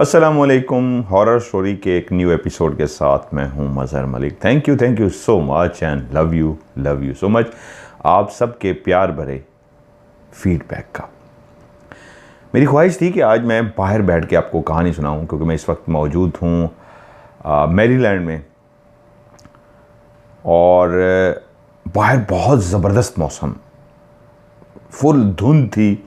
अस्सलामुअलैकुम। Horror story के एक न्यू एपिसोड के साथ मैं हूं Mazhar Malik. Thank you so much and love you so much आप सबके प्यार भरे फीडबैक का। मेरी ख्वाहिश थी कि आज मैं बाहर बैठ के आपको कहानी सुनाऊं, क्योंकि मैं इस वक्त मौजूद हूं मैरीलैंड में और बाहर बहुत ज़बरदस्त मौसम, फुल धुंध थी।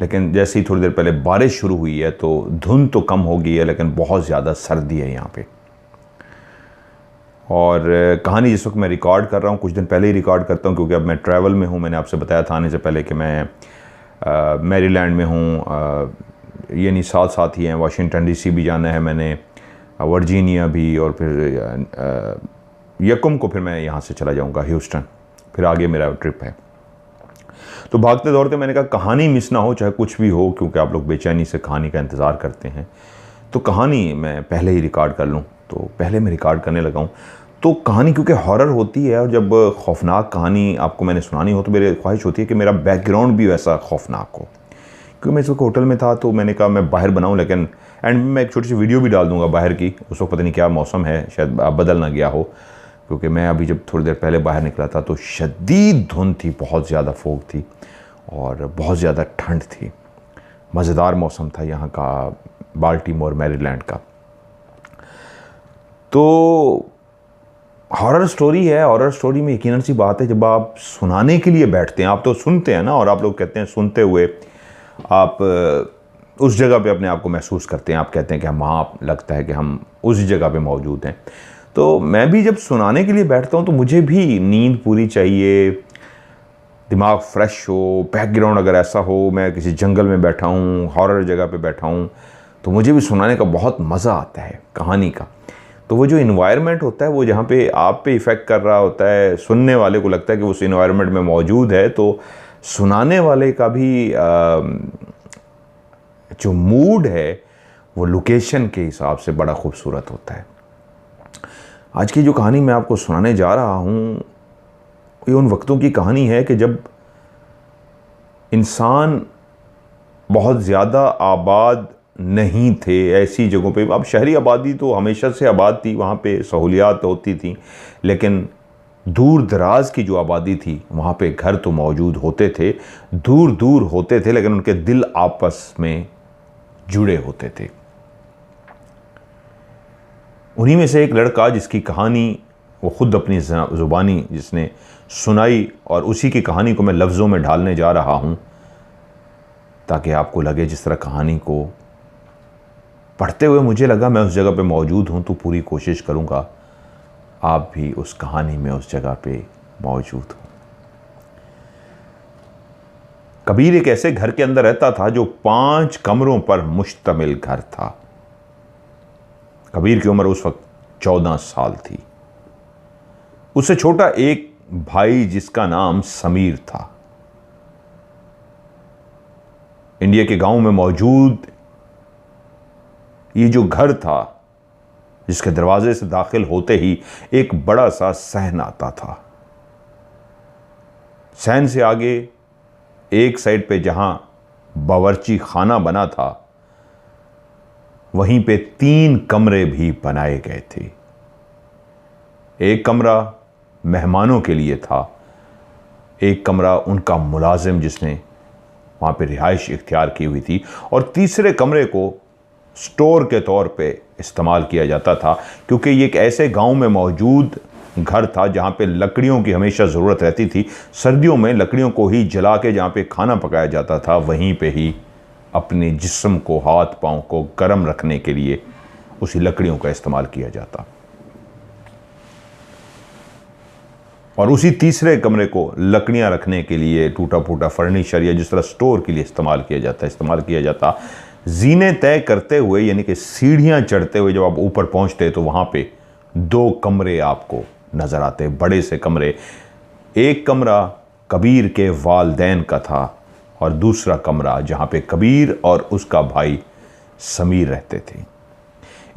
लेकिन जैसे ही थोड़ी देर पहले बारिश शुरू हुई है तो धुंध तो कम हो गई है, लेकिन बहुत ज़्यादा सर्दी है यहाँ पे। और कहानी जिस वक्त मैं रिकॉर्ड कर रहा हूँ, कुछ दिन पहले ही रिकॉर्ड करता हूँ, क्योंकि अब मैं ट्रैवल में हूँ। मैंने आपसे बताया था आने से पहले कि मैं मैरीलैंड में हूँ, यानी साथ साथ ही हैं। वाशिंगटन डीसी भी जाना है मैंने, वर्जीनिया भी, और फिर यकम को फिर मैं यहाँ से चला जाऊँगा ह्यूस्टन, फिर आगे मेरा ट्रिप है। तो भागते दौड़ते मैंने कहा कहानी मिस ना हो, चाहे कुछ भी हो, क्योंकि आप लोग बेचैनी से कहानी का इंतज़ार करते हैं। तो कहानी मैं पहले ही रिकॉर्ड कर लूँ, तो पहले मैं रिकॉर्ड करने लगा हूँ। तो कहानी क्योंकि हॉरर होती है, और जब खौफनाक कहानी आपको मैंने सुनानी हो तो मेरी ख्वाहिश होती है कि मेरा बैकग्राउंड भी वैसा खौफनाक हो। क्योंकि मैं इस वक्त होटल में था तो मैंने कहा मैं बाहर बनाऊँ, लेकिन एंड मैं एक छोटी सी वीडियो भी डाल दूँगा बाहर की। उस वक्त पता नहीं क्या मौसम है, शायद बदल ना गया हो, क्योंकि मैं अभी जब थोड़ी देर पहले बाहर निकला था तो शदीद धुंध थी, बहुत ज़्यादा फोग थी और बहुत ज़्यादा ठंड थी। मज़ेदार मौसम था यहाँ का, बाल्टीमोर मैरीलैंड का। तो हॉरर स्टोरी है। हॉरर स्टोरी में यकीनन सी बात है, जब आप सुनाने के लिए बैठते हैं, आप तो सुनते हैं ना, और आप लोग कहते हैं सुनते हुए आप उस जगह पे अपने आप को महसूस करते हैं। आप कहते हैं कि हम वहाँ लगता है कि हम उस जगह पे मौजूद हैं। तो मैं भी जब सुनाने के लिए बैठता हूँ तो मुझे भी नींद पूरी चाहिए, दिमाग फ्रेश हो, बैकग्राउंड अगर ऐसा हो, मैं किसी जंगल में बैठा हूँ, हॉरर जगह पे बैठा हूँ, तो मुझे भी सुनाने का बहुत मज़ा आता है कहानी का। तो वो जो इन्वायरमेंट होता है, वो जहाँ पे आप पे इफ़ेक्ट कर रहा होता है, सुनने वाले को लगता है कि उस इन्वायरमेंट में मौजूद है, तो सुनाने वाले का भी जो मूड है वो लोकेशन के हिसाब से बड़ा खूबसूरत होता है। आज की जो कहानी मैं आपको सुनाने जा रहा हूँ, ये उन वक्तों की कहानी है कि जब इंसान बहुत ज़्यादा आबाद नहीं थे ऐसी जगहों पे। अब शहरी आबादी तो हमेशा से आबाद थी, वहाँ पे सहूलियात होती थी, लेकिन दूर दराज की जो आबादी थी वहाँ पे घर तो मौजूद होते थे, दूर दूर होते थे, लेकिन उनके दिल आपस में जुड़े होते थे। उन्हीं में से एक लड़का जिसकी कहानी वो ख़ुद अपनी ज़ुबानी जिसने सुनाई, और उसी की कहानी को मैं लफ्ज़ों में ढालने जा रहा हूँ, ताकि आपको लगे जिस तरह कहानी को पढ़ते हुए मुझे लगा मैं उस जगह पे मौजूद हूँ। तो पूरी कोशिश करूँगा आप भी उस कहानी में उस जगह पे मौजूद हो। कबीर एक ऐसे घर के अंदर रहता था जो 5 कमरों पर मुश्तमिल घर था। कबीर की उम्र उस वक्त 14 साल थी। उससे छोटा एक भाई जिसका नाम समीर था। इंडिया के गांव में मौजूद ये जो घर था, जिसके दरवाजे से दाखिल होते ही एक बड़ा सा सहन आता था। सहन से आगे एक साइड पे जहां बावर्ची खाना बना था, वहीं पे 3 कमरे भी बनाए गए थे। एक कमरा मेहमानों के लिए था, एक कमरा उनका मुलाजिम जिसने वहाँ पे रिहाइश इख्तियार की हुई थी, और तीसरे कमरे को स्टोर के तौर पे इस्तेमाल किया जाता था, क्योंकि ये एक ऐसे गांव में मौजूद घर था जहाँ पे लकड़ियों की हमेशा ज़रूरत रहती थी। सर्दियों में लकड़ियों को ही जला के जहाँ पे खाना पकाया जाता था, वहीं पे ही अपने जिस्म को, हाथ पाँव को गर्म रखने के लिए उसी लकड़ियों का इस्तेमाल किया जाता। और उसी तीसरे कमरे को लकड़ियां रखने के लिए, टूटा फूटा फर्नीचर या जिस तरह स्टोर के लिए इस्तेमाल किया जाता। जीने तय करते हुए, यानी कि सीढ़ियां चढ़ते हुए जब आप ऊपर पहुंचते तो वहां पे 2 कमरे आपको नजर आते, बड़े से कमरे। एक कमरा कबीर के वालदैन का था, और दूसरा कमरा जहां पे कबीर और उसका भाई समीर रहते थे।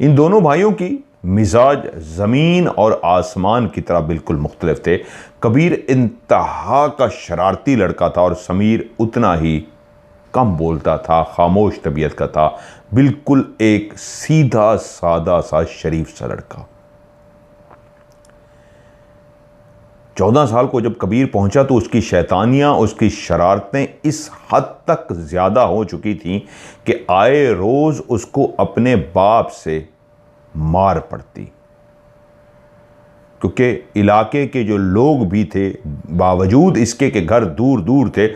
इन दोनों भाइयों की मिजाज ज़मीन और आसमान की तरह बिल्कुल मुख्तलिफ थे। कबीर इंतहा का शरारती लड़का था और समीर उतना ही कम बोलता था, खामोश तबीयत का था, बिल्कुल एक सीधा सादा सा शरीफ सा लड़का। 14 साल को जब कबीर पहुंचा तो उसकी शैतानियां, उसकी शरारतें इस हद तक ज़्यादा हो चुकी थीं कि आए रोज़ उसको अपने बाप से मार पड़ती, क्योंकि इलाके के जो लोग भी थे, बावजूद इसके कि घर दूर दूर थे,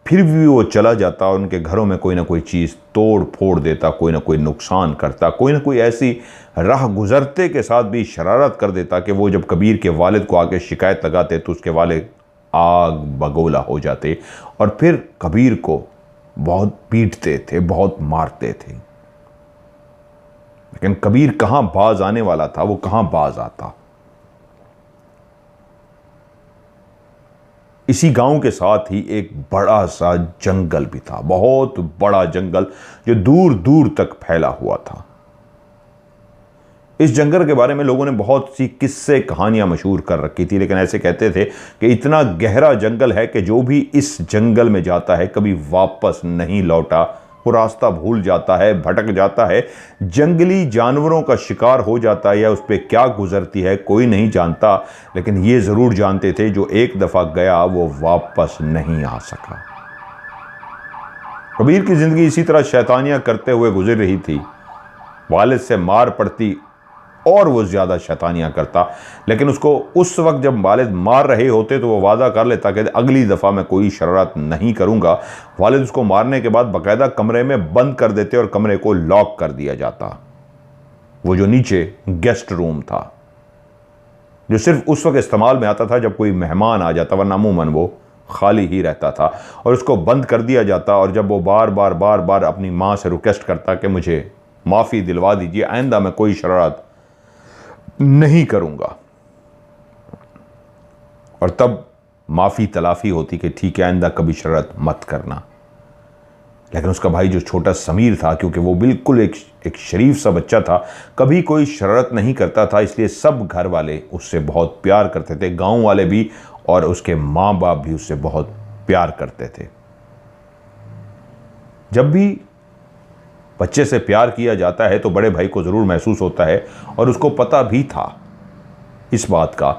फिर भी वो चला जाता और उनके घरों में कोई ना कोई चीज़ तोड़ फोड़ देता, कोई ना कोई नुकसान करता, कोई ना कोई ऐसी राह गुज़रते के साथ भी शरारत कर देता कि वो जब कबीर के वालिद को आके शिकायत लगाते तो उसके वालिद आग बगोला हो जाते और फिर कबीर को बहुत पीटते थे, बहुत मारते थे। लेकिन कबीर कहाँ बाज आने वाला था, वो कहाँ बाज आता। इसी गांव के साथ ही एक बड़ा सा जंगल भी था, बहुत बड़ा जंगल जो दूर दूर तक फैला हुआ था। इस जंगल के बारे में लोगों ने बहुत सी किस्से कहानियां मशहूर कर रखी थी, लेकिन ऐसे कहते थे कि इतना गहरा जंगल है कि जो भी इस जंगल में जाता है कभी वापस नहीं लौटा। वो रास्ता भूल जाता है, भटक जाता है, जंगली जानवरों का शिकार हो जाता है या उस पर क्या गुजरती है कोई नहीं जानता। लेकिन ये ज़रूर जानते थे जो एक दफ़ा गया वो वापस नहीं आ सका। कबीर की ज़िंदगी इसी तरह शैतानियाँ करते हुए गुजर रही थी। वालिद से मार पड़ती और वो ज़्यादा शैतानियाँ करता, लेकिन उसको उस वक्त जब वालिद मार रहे होते तो वो वादा कर लेता कि अगली दफ़ा मैं कोई शरारत नहीं करूँगा। वालिद उसको मारने के बाद बाकायदा कमरे में बंद कर देते और कमरे को लॉक कर दिया जाता। वो जो नीचे गेस्ट रूम था जो सिर्फ उस वक्त इस्तेमाल में आता था जब कोई मेहमान आ जाता, वरना अमूमन वो खाली ही रहता था, और उसको बंद कर दिया जाता। और जब वो बार बार अपनी माँ से रिक्वेस्ट करता कि मुझे माफ़ी दिलवा दीजिए, आइंदा मैं कोई शरारत नहीं करूंगा, और तब माफ़ी तलाफ़ी होती कि ठीक है आइंदा कभी शरारत मत करना। लेकिन उसका भाई जो छोटा समीर था, क्योंकि वो बिल्कुल एक शरीफ सा बच्चा था, कभी कोई शरारत नहीं करता था, इसलिए सब घर वाले उससे बहुत प्यार करते थे, गांव वाले भी और उसके माँ बाप भी उससे बहुत प्यार करते थे। जब भी बच्चे से प्यार किया जाता है तो बड़े भाई को ज़रूर महसूस होता है, और उसको पता भी था इस बात का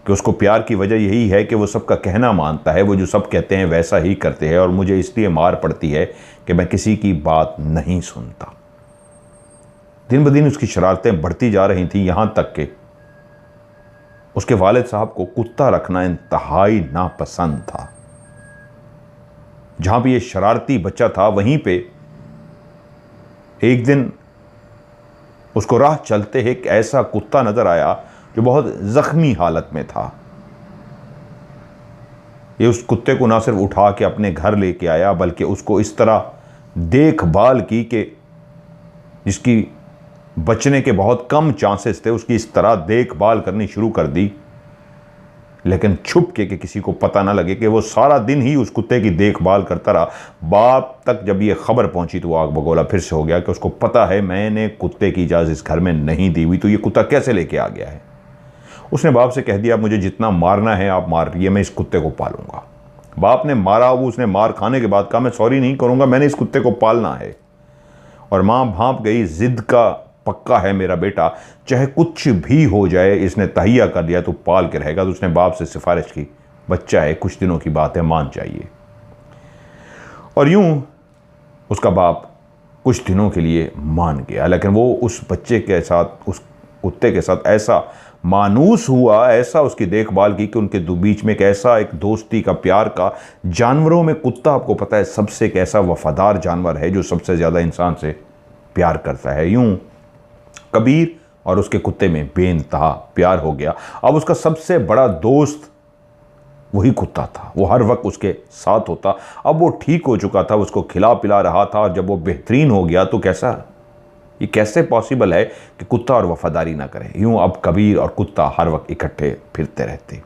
कि उसको प्यार की वजह यही है कि वो सबका कहना मानता है, वो जो सब कहते हैं वैसा ही करते हैं, और मुझे इसलिए मार पड़ती है कि मैं किसी की बात नहीं सुनता। दिन ब दिन उसकी शरारतें बढ़ती जा रही थीं, यहाँ तक कि उसके वालिद साहब को कुत्ता रखना इंतहाई नापसंद था। जहाँ भी ये शरारती बच्चा था वहीं पे एक दिन उसको राह चलते एक ऐसा कुत्ता नजर आया जो बहुत जख्मी हालत में था। ये उस कुत्ते को ना सिर्फ उठा के अपने घर लेके आया, बल्कि उसको इस तरह देखभाल की कि जिसकी बचने के बहुत कम चांसेस थे, उसकी इस तरह देखभाल करनी शुरू कर दी, लेकिन छुप के कि किसी को पता ना लगे कि वो सारा दिन ही उस कुत्ते की देखभाल करता रहा। बाप तक जब ये खबर पहुंची तो वो आग बगोला फिर से हो गया कि उसको पता है मैंने कुत्ते की इजाज़त इस घर में नहीं दी हुई, तो ये कुत्ता कैसे लेके आ गया है। उसने बाप से कह दिया मुझे जितना मारना है आप मारिए, मैं इस कुत्ते को पालूंगा। बाप ने मारा, वो उसने मार खाने के बाद कहा मैं सॉरी नहीं करूंगा, मैंने इस कुत्ते को पालना है। और माँ भांप गई, जिद का पक्का है मेरा बेटा, चाहे कुछ भी हो जाए, इसने तहिया कर लिया तो पाल के रहेगा। तो उसने बाप से सिफारिश की, बच्चा है, कुछ दिनों की बात है, मान जाइए। और यूं उसका बाप कुछ दिनों के लिए मान गया, लेकिन वो उस बच्चे के साथ, उस कुत्ते के साथ ऐसा मानूस हुआ, ऐसा उसकी देखभाल की कि उनके बीच में एक ऐसा एक दोस्ती का, प्यार का। जानवरों में कुत्ता आपको पता है सबसे एक ऐसा वफादार जानवर है जो सबसे ज़्यादा इंसान से प्यार करता है। यूं कबीर और उसके कुत्ते में बेइंतहा प्यार हो गया। अब उसका सबसे बड़ा दोस्त वही कुत्ता था, वो हर वक्त उसके साथ होता। अब वो ठीक हो चुका था, उसको खिला पिला रहा था, और जब वो बेहतरीन हो गया तो ये कैसे पॉसिबल है कि कुत्ता और वफादारी ना करे। यूं अब कबीर और कुत्ता हर वक्त इकट्ठे फिरते रहते।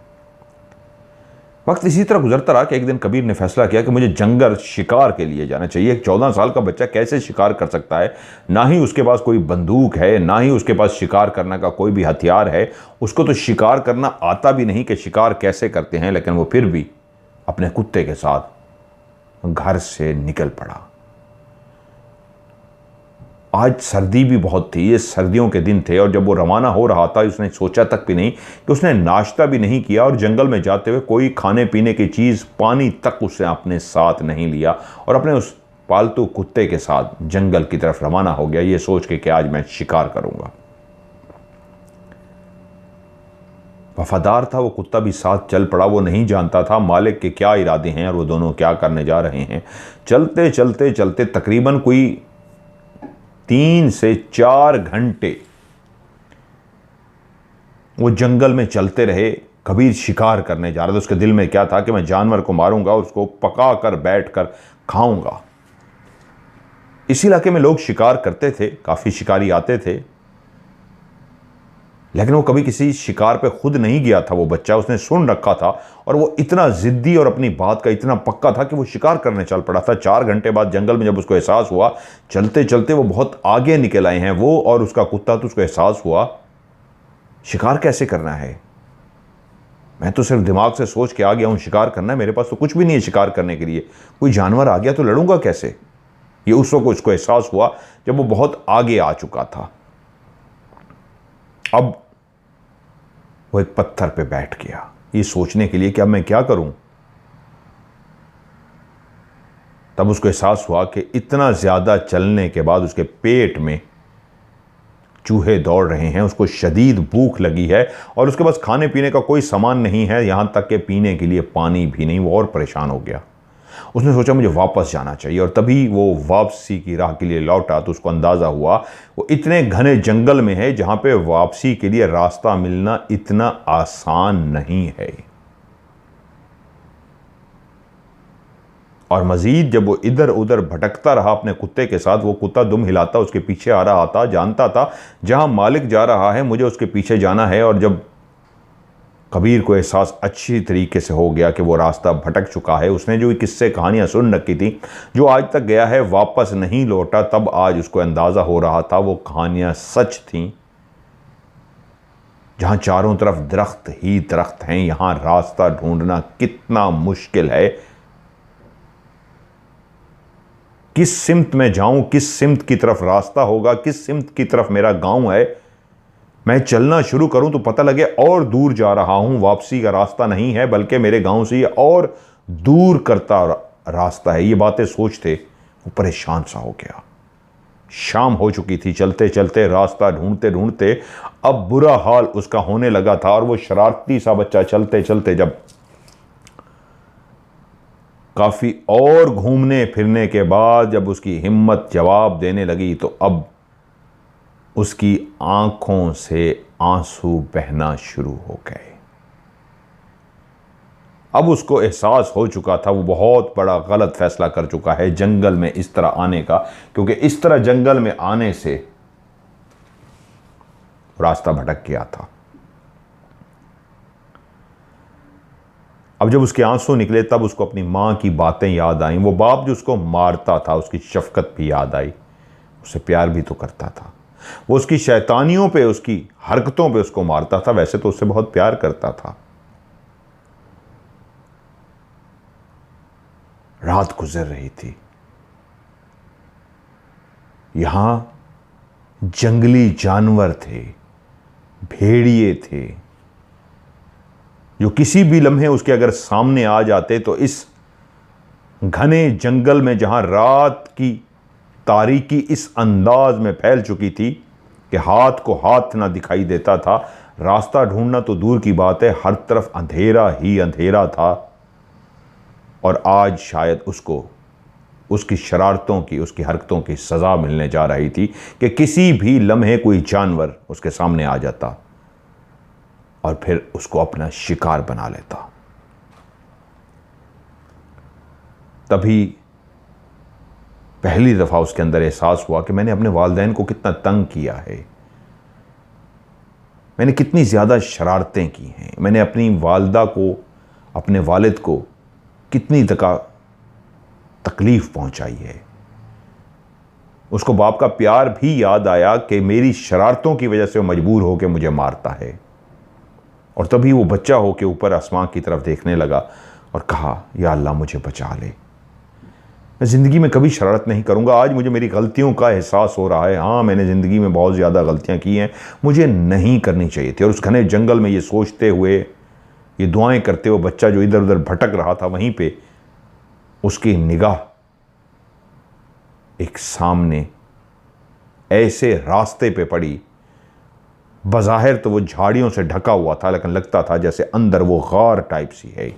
वक्त इसी तरह गुजरता रहा कि एक दिन कबीर ने फैसला किया कि मुझे जंगल शिकार के लिए जाना चाहिए। एक 14 साल का बच्चा कैसे शिकार कर सकता है, ना ही उसके पास कोई बंदूक है, ना ही उसके पास शिकार करने का कोई भी हथियार है। उसको तो शिकार करना आता भी नहीं कि शिकार कैसे करते हैं, लेकिन वो फिर भी अपने कुत्ते के साथ घर से निकल पड़ा। आज सर्दी भी बहुत थी, ये सर्दियों के दिन थे, और जब वो रवाना हो रहा था उसने सोचा तक भी नहीं कि उसने नाश्ता भी नहीं किया, और जंगल में जाते हुए कोई खाने पीने की चीज़, पानी तक उसने अपने साथ नहीं लिया, और अपने उस पालतू कुत्ते के साथ जंगल की तरफ रवाना हो गया, ये सोच के कि आज मैं शिकार करूंगा। वफादार था वो कुत्ता भी, साथ चल पड़ा। वो नहीं जानता था मालिक के क्या इरादे हैं और वो दोनों क्या करने जा रहे हैं। चलते चलते चलते तकरीबन कोई 3 से 4 घंटे वो जंगल में चलते रहे। कबीर शिकार करने जा रहा था। उसके दिल में क्या था कि मैं जानवर को मारूंगा, उसको पका कर बैठ कर खाऊंगा। इस इलाके में लोग शिकार करते थे, काफ़ी शिकारी आते थे, लेकिन वो कभी किसी शिकार पे खुद नहीं गया था। वो बच्चा, उसने सुन रखा था, और वो इतना जिद्दी और अपनी बात का इतना पक्का था कि वो शिकार करने चल पड़ा था। 4 घंटे बाद जंगल में जब उसको एहसास हुआ, चलते चलते वो बहुत आगे निकल आए हैं, वो और उसका कुत्ता, तो उसको एहसास हुआ शिकार कैसे करना है। मैं तो सिर्फ दिमाग से सोच के आ गया हूं शिकार करना है, मेरे पास तो कुछ भी नहीं है शिकार करने के लिए। कोई जानवर आ गया तो लड़ूंगा कैसे। ये उस वक्त उसको एहसास हुआ जब वो बहुत आगे आ चुका था। अब वो एक पत्थर पे बैठ गया, ये सोचने के लिए कि अब मैं क्या करूं। तब उसको एहसास हुआ कि इतना ज्यादा चलने के बाद उसके पेट में चूहे दौड़ रहे हैं, उसको शदीद भूख लगी है, और उसके पास खाने पीने का कोई सामान नहीं है, यहां तक कि पीने के लिए पानी भी नहीं। वो और परेशान हो गया। उसने सोचा मुझे वापस जाना चाहिए, और तभी वो वापसी की राह के लिए लौटा तो उसको अंदाज़ा हुआ वो इतने घने जंगल में है जहां पे वापसी के लिए रास्ता मिलना इतना आसान नहीं है। और मजीद जब वो इधर उधर भटकता रहा अपने कुत्ते के साथ, वो कुत्ता दुम हिलाता उसके पीछे आ रहा था, जानता था जहां मालिक जा रहा है मुझे उसके पीछे जाना है। और जब कबीर को एहसास अच्छी तरीके से हो गया कि वो रास्ता भटक चुका है, उसने जो किस्से कहानियां सुन रखी थी, जो आज तक गया है वापस नहीं लौटा, तब आज उसको अंदाज़ा हो रहा था वो कहानियां सच थीं। जहां चारों तरफ दरख्त ही दरख्त हैं, यहां रास्ता ढूंढना कितना मुश्किल है। किस सिमत में जाऊं, किस सिमत की तरफ रास्ता होगा, किस सिमत की तरफ मेरा गांव है। मैं चलना शुरू करूं तो पता लगे और दूर जा रहा हूं, वापसी का रास्ता नहीं है, बल्कि मेरे गांव से ये और दूर करता रास्ता है। ये बातें सोचते वो परेशान सा हो गया। शाम हो चुकी थी। चलते चलते, रास्ता ढूंढते ढूंढते अब बुरा हाल उसका होने लगा था। और वो शरारती सा बच्चा चलते चलते जब काफी और घूमने फिरने के बाद जब उसकी हिम्मत जवाब देने लगी, तो अब उसकी आंखों से आंसू बहना शुरू हो गए। अब उसको एहसास हो चुका था वो बहुत बड़ा गलत फैसला कर चुका है जंगल में इस तरह आने का, क्योंकि इस तरह जंगल में आने से रास्ता भटक गया था। अब जब उसके आंसू निकले तब उसको अपनी मां की बातें याद आईं। वो बाप जो उसको मारता था, उसकी शफकत भी याद आई। उससे प्यार भी तो करता था। वो उसकी शैतानियों पे, उसकी हरकतों पे उसको मारता था, वैसे तो उससे बहुत प्यार करता था। रात गुजर रही थी। यहां जंगली जानवर थे, भेड़िए थे, जो किसी भी लम्हे उसके अगर सामने आ जाते तो इस घने जंगल में जहां रात की तारीकी इस अंदाज में फैल चुकी थी कि हाथ को हाथ ना दिखाई देता था, रास्ता ढूंढना तो दूर की बात है, हर तरफ अंधेरा ही अंधेरा था। और आज शायद उसको उसकी शरारतों की, उसकी हरकतों की सज़ा मिलने जा रही थी कि किसी भी लम्हे कोई जानवर उसके सामने आ जाता और फिर उसको अपना शिकार बना लेता। तभी पहली दफ़ा उसके अंदर एहसास हुआ कि मैंने अपने वालिदैन को कितना तंग किया है, मैंने कितनी ज़्यादा शरारतें की हैं, मैंने अपनी वालिदा को, अपने वालिद को कितनी तकलीफ़ पहुंचाई है। उसको बाप का प्यार भी याद आया कि मेरी शरारतों की वजह से वो मजबूर होकर मुझे मारता है। और तभी वो बच्चा होकर ऊपर आसमान की तरफ देखने लगा और कहा, या अल्लाह मुझे बचा ले, मैं ज़िंदगी में कभी शरारत नहीं करूँगा। आज मुझे मेरी गलतियों का एहसास हो रहा है। हाँ, मैंने ज़िंदगी में बहुत ज़्यादा गलतियाँ की हैं, मुझे नहीं करनी चाहिए थी। और उस घने जंगल में ये सोचते हुए, ये दुआएं करते हुए बच्चा जो इधर उधर भटक रहा था, वहीं पे उसकी निगाह एक सामने ऐसे रास्ते पे पड़ी। बज़ाहिर तो वो झाड़ियों से ढका हुआ था, लेकिन लगता था जैसे अंदर वो गार टाइप सी है।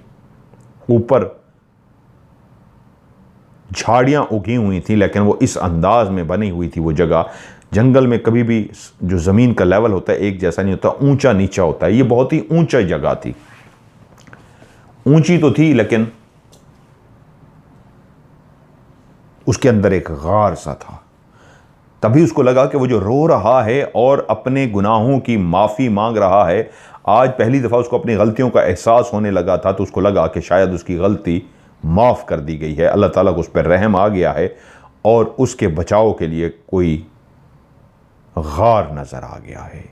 ऊपर झाड़ियां उगी हुई थी, लेकिन वो इस अंदाज में बनी हुई थी। वो जगह, जंगल में कभी भी जो ज़मीन का लेवल होता है एक जैसा नहीं होता, ऊंचा नीचा होता है। ये बहुत ही ऊंचा जगह थी। ऊंची तो थी, लेकिन उसके अंदर एक गार सा था। तभी उसको लगा कि वो जो रो रहा है और अपने गुनाहों की माफ़ी मांग रहा है, आज पहली दफ़ा उसको अपनी गलतियों का एहसास होने लगा था, तो उसको लगा कि शायद उसकी गलती माफ़ कर दी गई है, अल्लाह ताला को उस पर रहम आ गया है और उसके बचाव के लिए कोई गार नज़र आ गया है।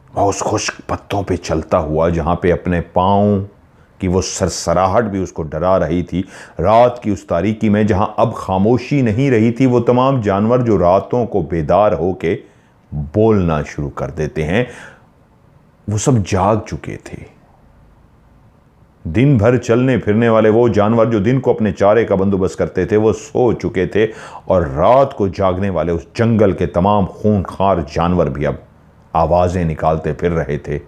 वह उस खुश्क पत्तों पे चलता हुआ, जहाँ पे अपने पाँव कि वो सरसराहट भी उसको डरा रही थी। रात की उस तारीकी में जहां अब खामोशी नहीं रही थी, वो तमाम जानवर जो रातों को बेदार होके बोलना शुरू कर देते हैं, वो सब जाग चुके थे। दिन भर चलने फिरने वाले वो जानवर जो दिन को अपने चारे का बंदोबस्त करते थे, वो सो चुके थे। और रात को जागने वाले उस जंगल के तमाम खूंखार जानवर भी अब आवाज़ें निकालते फिर रहे थे।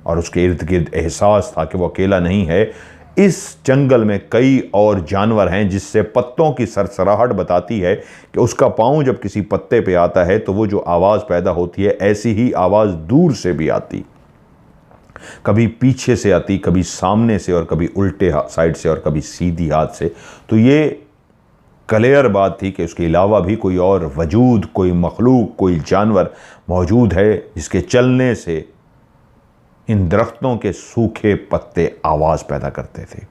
और उसके इर्द गिर्द एहसास था कि वो अकेला नहीं है। इस जंगल में कई और जानवर हैं, जिससे पत्तों की सरसराहट बताती है कि उसका पाँव जब किसी पत्ते पे आता है तो वो जो आवाज़ पैदा होती है, ऐसी ही आवाज़ दूर से भी आती। कभी पीछे से आती, कभी सामने से, और कभी उल्टे साइड से, और कभी सीधी हाथ से। तो ये क्लियर बात थी कि उसके अलावा भी कोई और वजूद, कोई मखलूक, कोई जानवर मौजूद है जिसके चलने से इन दरख्तों के सूखे पत्ते आवाज़ पैदा करते थे।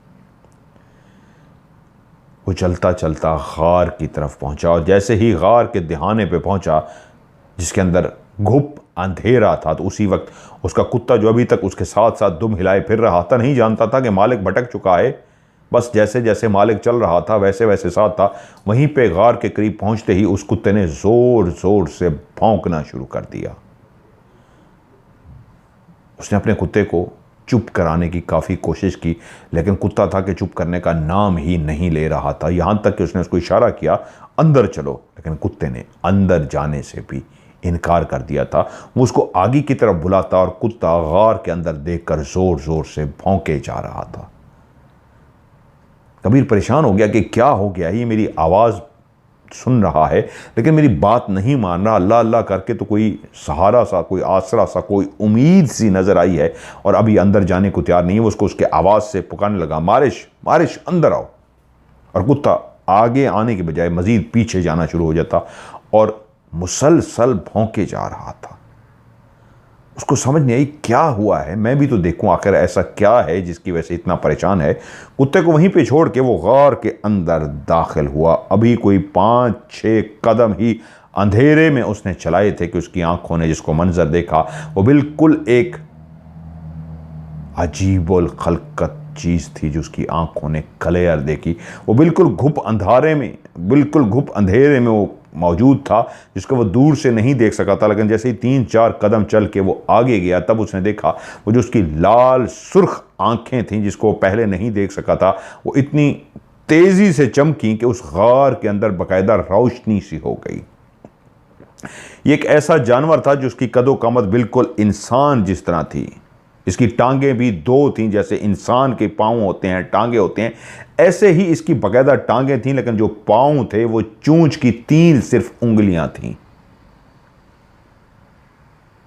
वो चलता चलता गार की तरफ पहुंचा, और जैसे ही गार के दिहाने पे पहुंचा, जिसके अंदर घुप अंधेरा था, तो उसी वक्त उसका कुत्ता जो अभी तक उसके साथ साथ दुम हिलाए फिर रहा था, नहीं जानता था कि मालिक भटक चुका है। बस जैसे जैसे मालिक चल रहा था वैसे वैसे साथ था। वहीं पे गार के करीब पहुंचते ही उस कुत्ते ने ज़ोर ज़ोर से भौंकना शुरू कर दिया। उसने अपने कुत्ते को चुप कराने की काफ़ी कोशिश की, लेकिन कुत्ता था कि चुप करने का नाम ही नहीं ले रहा था। यहाँ तक कि उसने उसको इशारा किया, अंदर चलो, लेकिन कुत्ते ने अंदर जाने से भी इनकार कर दिया था। वो उसको आगे की तरफ बुलाता और कुत्ता गार के अंदर देखकर ज़ोर ज़ोर से भौंके जा रहा था। कबीर परेशान हो गया कि क्या हो गया, ये मेरी आवाज़ सुन रहा है लेकिन मेरी बात नहीं मान रहा। अल्लाह अल्लाह करके तो कोई सहारा सा, कोई आसरा सा, कोई उम्मीद सी नज़र आई है, और अभी अंदर जाने को तैयार नहीं है। वो उसको उसके आवाज़ से पुकारने लगा, मारिश मारिश अंदर आओ। और कुत्ता आगे आने के बजाय मज़ीद पीछे जाना शुरू हो जाता और मुसलसल भौंके जा रहा था। उसको समझ नहीं आई क्या हुआ है, मैं भी तो देखूं आखिर ऐसा क्या है जिसकी वजह से इतना परेशान है। कुत्ते को वहीं पे छोड़ के वो गार के अंदर दाखिल हुआ। अभी कोई 5-6 कदम ही अंधेरे में उसने चलाए थे कि उसकी आंखों ने जिसको मंजर देखा, वो बिल्कुल एक अजीबुल खल्कत चीज़ थी जो उसकी आंखों ने क्लियर देखी। वो बिल्कुल घुप अंधेरे में वो मौजूद था, जिसको वो दूर से नहीं देख सका था। लेकिन जैसे ही 3-4 कदम चल के वो आगे गया, तब उसने देखा वो जो उसकी लाल सुर्ख आंखें थीं, जिसको वो पहले नहीं देख सका था, वो इतनी तेज़ी से चमकी कि उस गार के अंदर बाकायदा रोशनी सी हो गई। ये एक ऐसा जानवर था जिसकी कदो कामत बिल्कुल इंसान जिस तरह थी। इसकी टांगें भी 2 थीं, जैसे इंसान के पाँव होते हैं, टांगें होते हैं, ऐसे ही इसकी बाकायदा टांगें थीं, लेकिन जो पाँव थे वो चूंच की 3 सिर्फ उंगलियां थीं।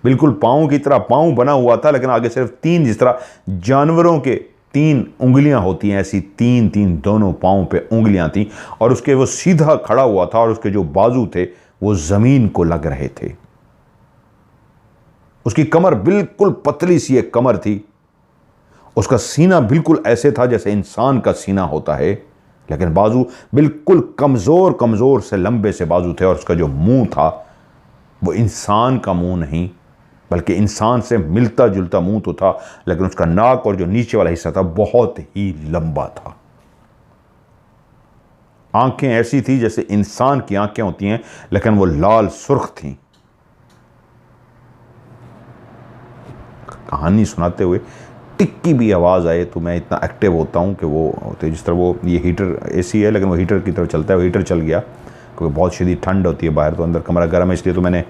बिल्कुल पाँव की तरह पाँव बना हुआ था, लेकिन आगे सिर्फ 3, जिस तरह जानवरों के 3 उंगलियां होती हैं, ऐसी 3 दोनों पाँव पे उंगलियां थीं। और उसके वो सीधा खड़ा हुआ था और उसके जो बाजू थे वो ज़मीन को लग रहे थे। उसकी कमर बिल्कुल पतली सी एक कमर थी। उसका सीना बिल्कुल ऐसे था जैसे इंसान का सीना होता है, लेकिन बाजू बिल्कुल कमज़ोर कमज़ोर से लंबे से बाजू थे। और उसका जो मुंह था वो इंसान का मुंह नहीं, बल्कि इंसान से मिलता जुलता मुंह तो था, लेकिन उसका नाक और जो नीचे वाला हिस्सा था बहुत ही लंबा था। आंखें ऐसी थी जैसे इंसान की आंखें होती हैं, लेकिन वो लाल सुर्ख थीं। कहानी सुनाते हुए टिक की भी आवाज़ आए तो मैं इतना एक्टिव होता हूँ कि वो तो जिस तरह वो ये हीटर एसी है लेकिन वो हीटर की तरफ चलता है, वो हीटर चल गया क्योंकि बहुत शदीद ठंड होती है बाहर, तो अंदर कमरा गर्म है, इसलिए तो मैंने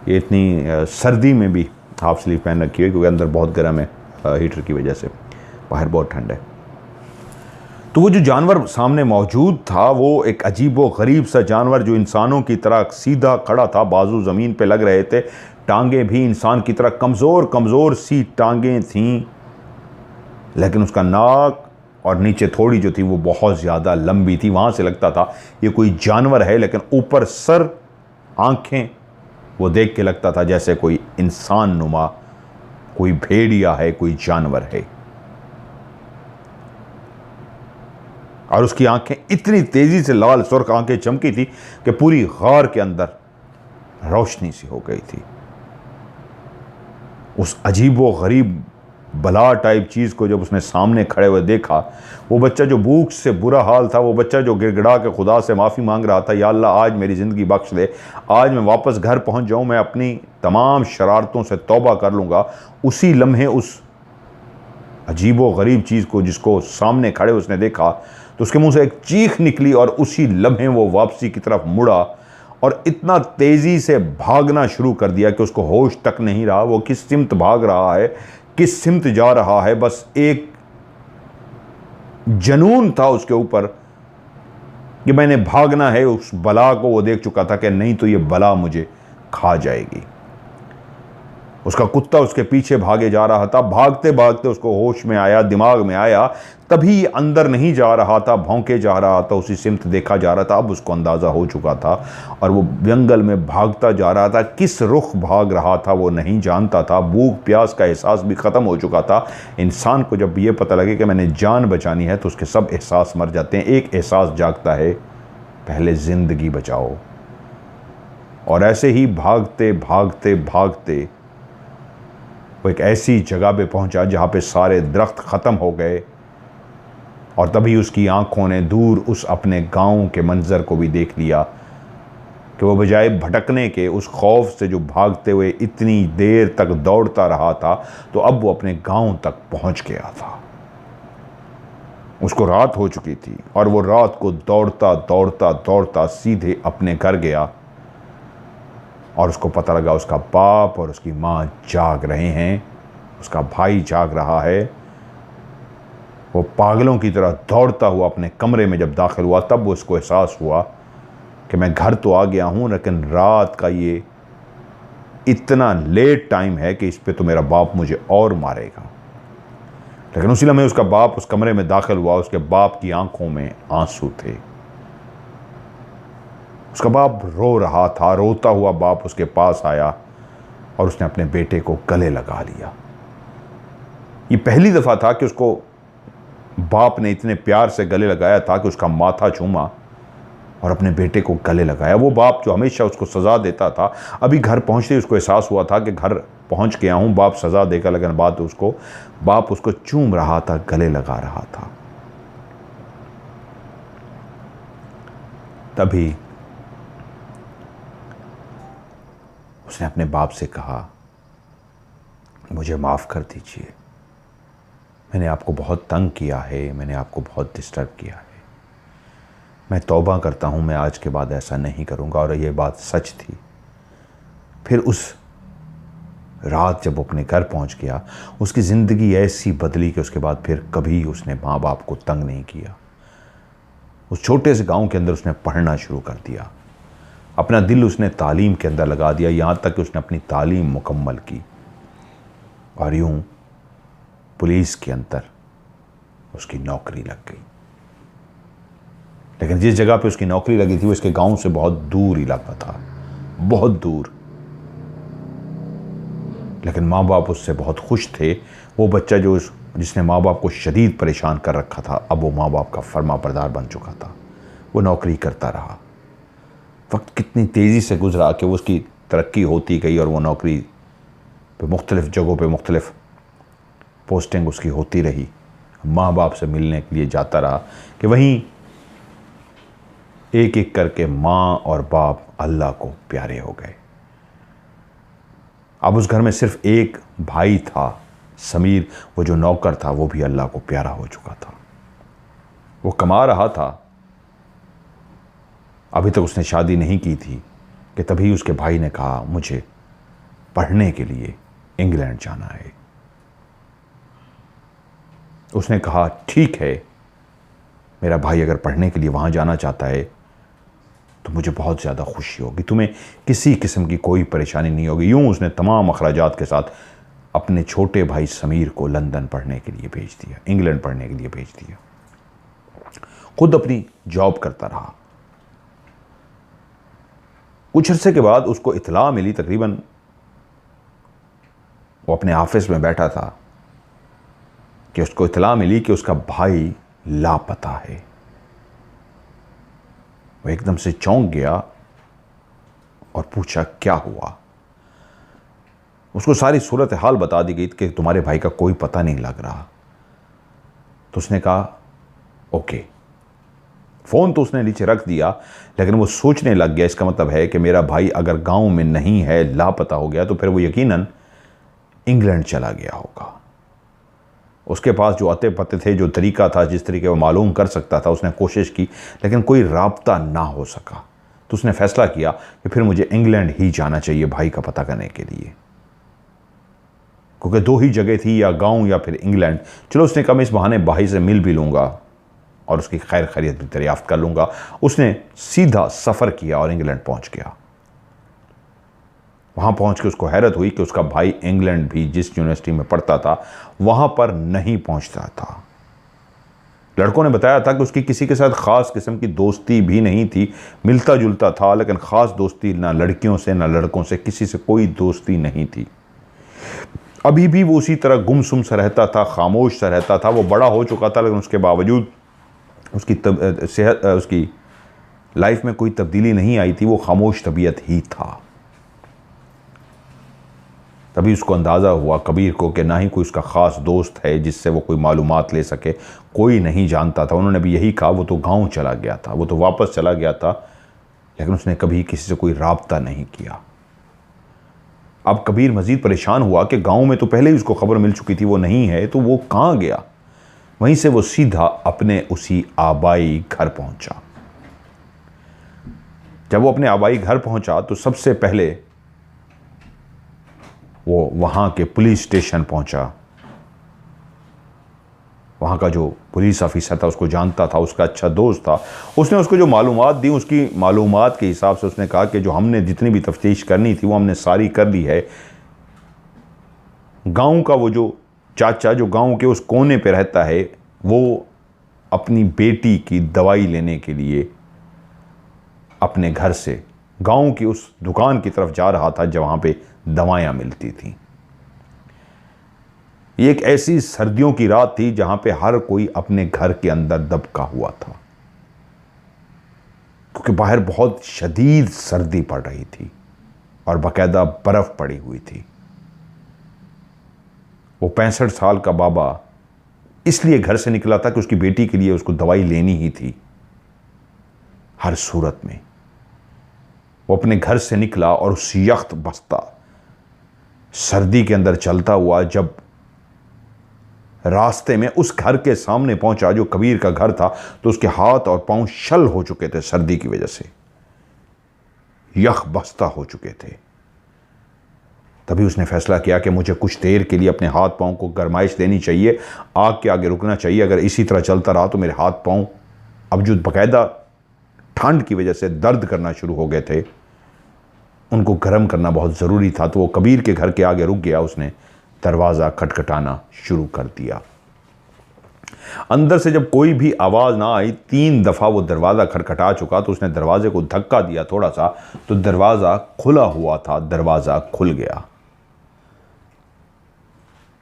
ये इतनी सर्दी में भी हाफ स्लीव पहन रखी है क्योंकि अंदर बहुत गर्म है हीटर की वजह से, बाहर बहुत ठंड है। तो वो जो जानवर सामने मौजूद था वो एक अजीब व गरीब सा जानवर जो इंसानों की तरह सीधा खड़ा था, बाजू ज़मीन पे लग रहे थे, टांगें भी इंसान की तरह कमज़ोर कमज़ोर सी टांगें थीं, लेकिन उसका नाक और नीचे थोड़ी जो थी वो बहुत ज़्यादा लंबी थी। वहाँ से लगता था ये कोई जानवर है, लेकिन ऊपर सर, आँखें वो देख के लगता था जैसे कोई इंसान नुमा, कोई भेड़िया है, कोई जानवर है। और उसकी आंखें इतनी तेजी से लाल सुर्ख आंखें चमकी थी कि पूरी गार के अंदर रोशनी सी हो गई थी। उस अजीब व गरीब बला टाइप चीज़ को जब उसने सामने खड़े हुए देखा, वो बच्चा जो भूख से बुरा हाल था, वो बच्चा जो गिड़गिड़ा के खुदा से माफ़ी मांग रहा था, या अल्लाह आज मेरी ज़िंदगी बख्श दे, आज मैं वापस घर पहुंच जाऊं, मैं अपनी तमाम शरारतों से तौबा कर लूँगा, उसी लम्हे उस अजीब व गरीब चीज़ को जिसको सामने खड़े उसने देखा तो उसके मुंह से एक चीख निकली और उसी लम्हे वो वापसी की तरफ मुड़ा और इतना तेज़ी से भागना शुरू कर दिया कि उसको होश तक नहीं रहा वो किस सिमत भाग रहा है, किस सिमत जा रहा है। बस एक जनून था उसके ऊपर कि मैंने भागना है। उस बला को वो देख चुका था कि नहीं तो ये बला मुझे खा जाएगी। उसका कुत्ता उसके पीछे भागे जा रहा था, भागते भागते उसको होश में आया, दिमाग में आया, तभी अंदर नहीं जा रहा था, भौंके जा रहा था, उसी सिमत देखा जा रहा था। अब उसको अंदाज़ा हो चुका था और वो जंगल में भागता जा रहा था। किस रुख भाग रहा था वो नहीं जानता था। भूख प्यास का एहसास भी ख़त्म हो चुका था। इंसान को जब ये पता लगे कि मैंने जान बचानी है तो उसके सब एहसास मर जाते हैं। एक एहसास जागता है, पहले ज़िंदगी बचाओ। और ऐसे ही भागते भागते भागते वो एक ऐसी जगह पे पहुंचा जहाँ पे सारे दरख्त ख़त्म हो गए और तभी उसकी आंखों ने दूर उस अपने गांव के मंज़र को भी देख लिया कि वो बजाय भटकने के, उस खौफ से जो भागते हुए इतनी देर तक दौड़ता रहा था, तो अब वो अपने गांव तक पहुंच गया था। उसको रात हो चुकी थी और वो रात को दौड़ता दौड़ता दौड़ता सीधे अपने घर गया और उसको पता लगा उसका बाप और उसकी माँ जाग रहे हैं, उसका भाई जाग रहा है। वो पागलों की तरह दौड़ता हुआ अपने कमरे में जब दाखिल हुआ तब वो उसको एहसास हुआ कि मैं घर तो आ गया हूँ, लेकिन रात का ये इतना लेट टाइम है कि इस पे तो मेरा बाप मुझे और मारेगा। लेकिन उसी लम्हे उसका बाप उस कमरे में दाखिल हुआ। उसके बाप की आंखों में आंसू थे। उसका बाप रो रहा था। रोता हुआ बाप उसके पास आया और उसने अपने बेटे को गले लगा लिया। ये पहली दफ़ा था कि उसको बाप ने इतने प्यार से गले लगाया था कि उसका माथा चूमा और अपने बेटे को गले लगाया। वो बाप जो हमेशा उसको सज़ा देता था, अभी घर पहुंचते ही उसको एहसास हुआ था कि घर पहुंच गया हूँ, बाप सज़ा देगा, लेकिन बाप उसको चूम रहा था, गले लगा रहा था। तभी उसने अपने बाप से कहा, मुझे माफ़ कर दीजिए, मैंने आपको बहुत तंग किया है, मैंने आपको बहुत डिस्टर्ब किया है। मैं तौबा करता हूँ, मैं आज के बाद ऐसा नहीं करूँगा। और ये बात सच थी। फिर उस रात जब वो अपने घर पहुँच गया, उसकी ज़िंदगी ऐसी बदली कि उसके बाद फिर कभी उसने माँ बाप को तंग नहीं किया। उस छोटे से गांव के अंदर उसने पढ़ना शुरू कर दिया। अपना दिल उसने तालीम के अंदर लगा दिया, यहाँ तक कि उसने अपनी तालीम मुकम्मल की और यूँ पुलिस के अंदर उसकी नौकरी लग गई। लेकिन जिस जगह पे उसकी नौकरी लगी थी वो इसके गांव से बहुत दूर इलाका था, बहुत दूर। लेकिन माँ बाप उससे बहुत खुश थे। वो बच्चा जिसने माँ बाप को शदीद परेशान कर रखा था, अब वो माँ बाप का फर्माबरदार बन चुका था। वो नौकरी करता रहा। वक्त कितनी तेज़ी से गुजरा कि वो उसकी तरक्की होती गई और वो नौकरी पे मुख्तलिफ़ जगहों पे मुख्तलिफ़ पोस्टिंग उसकी होती रही। माँ बाप से मिलने के लिए जाता रहा कि वहीं एक एक करके माँ और बाप अल्लाह को प्यारे हो गए। अब उस घर में सिर्फ एक भाई था, समीर, वो जो नौकर था, वो भी अल्लाह को प्यारा हो चुका था। वो कमा रहा था, अभी तक उसने शादी नहीं की थी कि तभी उसके भाई ने कहा मुझे पढ़ने के लिए इंग्लैंड जाना है। उसने कहा ठीक है, मेरा भाई अगर पढ़ने के लिए वहाँ जाना चाहता है तो मुझे बहुत ज़्यादा खुशी होगी, तुम्हें किसी किस्म की कोई परेशानी नहीं होगी। यूँ उसने तमाम अखराजात के साथ अपने छोटे भाई समीर को लंदन पढ़ने के लिए भेज दिया, इंग्लैंड पढ़ने के लिए भेज दिया। खुद अपनी जॉब करता रहा। कुछ अरसे के बाद उसको इत्तला मिली, तकरीबन वो अपने ऑफिस में बैठा था कि उसको इत्तला मिली कि उसका भाई लापता है। वो एकदम से चौंक गया और पूछा क्या हुआ। उसको सारी सूरत हाल बता दी गई कि तुम्हारे भाई का कोई पता नहीं लग रहा। तो उसने कहा ओके। फ़ोन तो उसने नीचे रख दिया, लेकिन वो सोचने लग गया, इसका मतलब है कि मेरा भाई अगर गांव में नहीं है, लापता हो गया, तो फिर वो यकीनन इंग्लैंड चला गया होगा। उसके पास जो अते पते थे, जो तरीका था, जिस तरीके वो मालूम कर सकता था, उसने कोशिश की, लेकिन कोई राब्ता ना हो सका। तो उसने फैसला किया कि फिर मुझे इंग्लैंड ही जाना चाहिए भाई का पता करने के लिए, क्योंकि दो ही जगह थी, या गांव या फिर इंग्लैंड। चलो, उसने कहा मैं इस बहाने भाई से मिल भी लूँगा और उसकी खैर खैरियत भी दरियाफ्त कर लूँगा। उसने सीधा सफ़र किया और इंग्लैंड पहुँच गया। वहाँ पहुँच के उसको हैरत हुई कि उसका भाई इंग्लैंड भी जिस यूनिवर्सिटी में पढ़ता था वहाँ पर नहीं पहुँचता था। लड़कों ने बताया था कि उसकी किसी के साथ ख़ास किस्म की दोस्ती भी नहीं थी, मिलता जुलता था, लेकिन ख़ास दोस्ती ना लड़कियों से ना लड़कों से, किसी से कोई दोस्ती नहीं थी। अभी भी वो उसी तरह गुमसुम सा रहता था, खामोश सा रहता था। वो बड़ा हो चुका था, लेकिन उसके बावजूद उसकी लाइफ में कोई तब्दीली नहीं आई थी। वो खामोश तबीयत ही था। तभी उसको अंदाज़ा हुआ, कबीर को, कि ना ही कोई उसका ख़ास दोस्त है जिससे वो कोई मालूमात ले सके, कोई नहीं जानता था। उन्होंने भी यही कहा, वो तो गांव चला गया था, वो तो वापस चला गया था, लेकिन उसने कभी किसी से कोई राब्ता नहीं किया। अब कबीर मज़ीद परेशान हुआ कि गांव में तो पहले ही उसको खबर मिल चुकी थी वो नहीं है, तो वो कहाँ गया। वहीं से वो सीधा अपने उसी आबाई घर पहुंचा। जब वो अपने आबाई घर पहुंचा तो सबसे पहले वो वहाँ के पुलिस स्टेशन पहुंचा। वहाँ का जो पुलिस ऑफिसर था उसको जानता था, उसका अच्छा दोस्त था। उसने उसको जो मालूमात दी, उसकी मालूमात के हिसाब से उसने कहा कि जो हमने जितनी भी तफ्तीश करनी थी वो हमने सारी कर ली है। गांव का वो जो चाचा जो गांव के उस कोने पे रहता है, वो अपनी बेटी की दवाई लेने के लिए अपने घर से गांव की उस दुकान की तरफ जा रहा था जहाँ पे दवाइयाँ मिलती थीं। ये एक ऐसी सर्दियों की रात थी जहाँ पे हर कोई अपने घर के अंदर दबका हुआ था, क्योंकि बाहर बहुत शदीद सर्दी पड़ रही थी और बाकायदा बर्फ़ पड़ी हुई थी। वो 65 साल का बाबा इसलिए घर से निकला था कि उसकी बेटी के लिए उसको दवाई लेनी ही थी हर सूरत में। वो अपने घर से निकला और उस यख्त बस्ता सर्दी के अंदर चलता हुआ जब रास्ते में उस घर के सामने पहुंचा जो कबीर का घर था, तो उसके हाथ और पांव शल हो चुके थे, सर्दी की वजह से यख बस्ता हो चुके थे। तभी उसने फैसला किया कि मुझे कुछ देर के लिए अपने हाथ पांव को गरमाइश देनी चाहिए, आग के आगे रुकना चाहिए। अगर इसी तरह चलता रहा तो मेरे हाथ पांव अब जो बाकायदा ठंड की वजह से दर्द करना शुरू हो गए थे, उनको गर्म करना बहुत ज़रूरी था। तो वो कबीर के घर के आगे रुक गया। उसने दरवाज़ा खटखटाना शुरू कर दिया। अंदर से जब कोई भी आवाज़ ना आई, 3 दफ़ा वो दरवाज़ा खटखटा चुका, तो उसने दरवाजे को धक्का दिया थोड़ा सा, तो दरवाज़ा खुला हुआ था। दरवाज़ा खुल गया।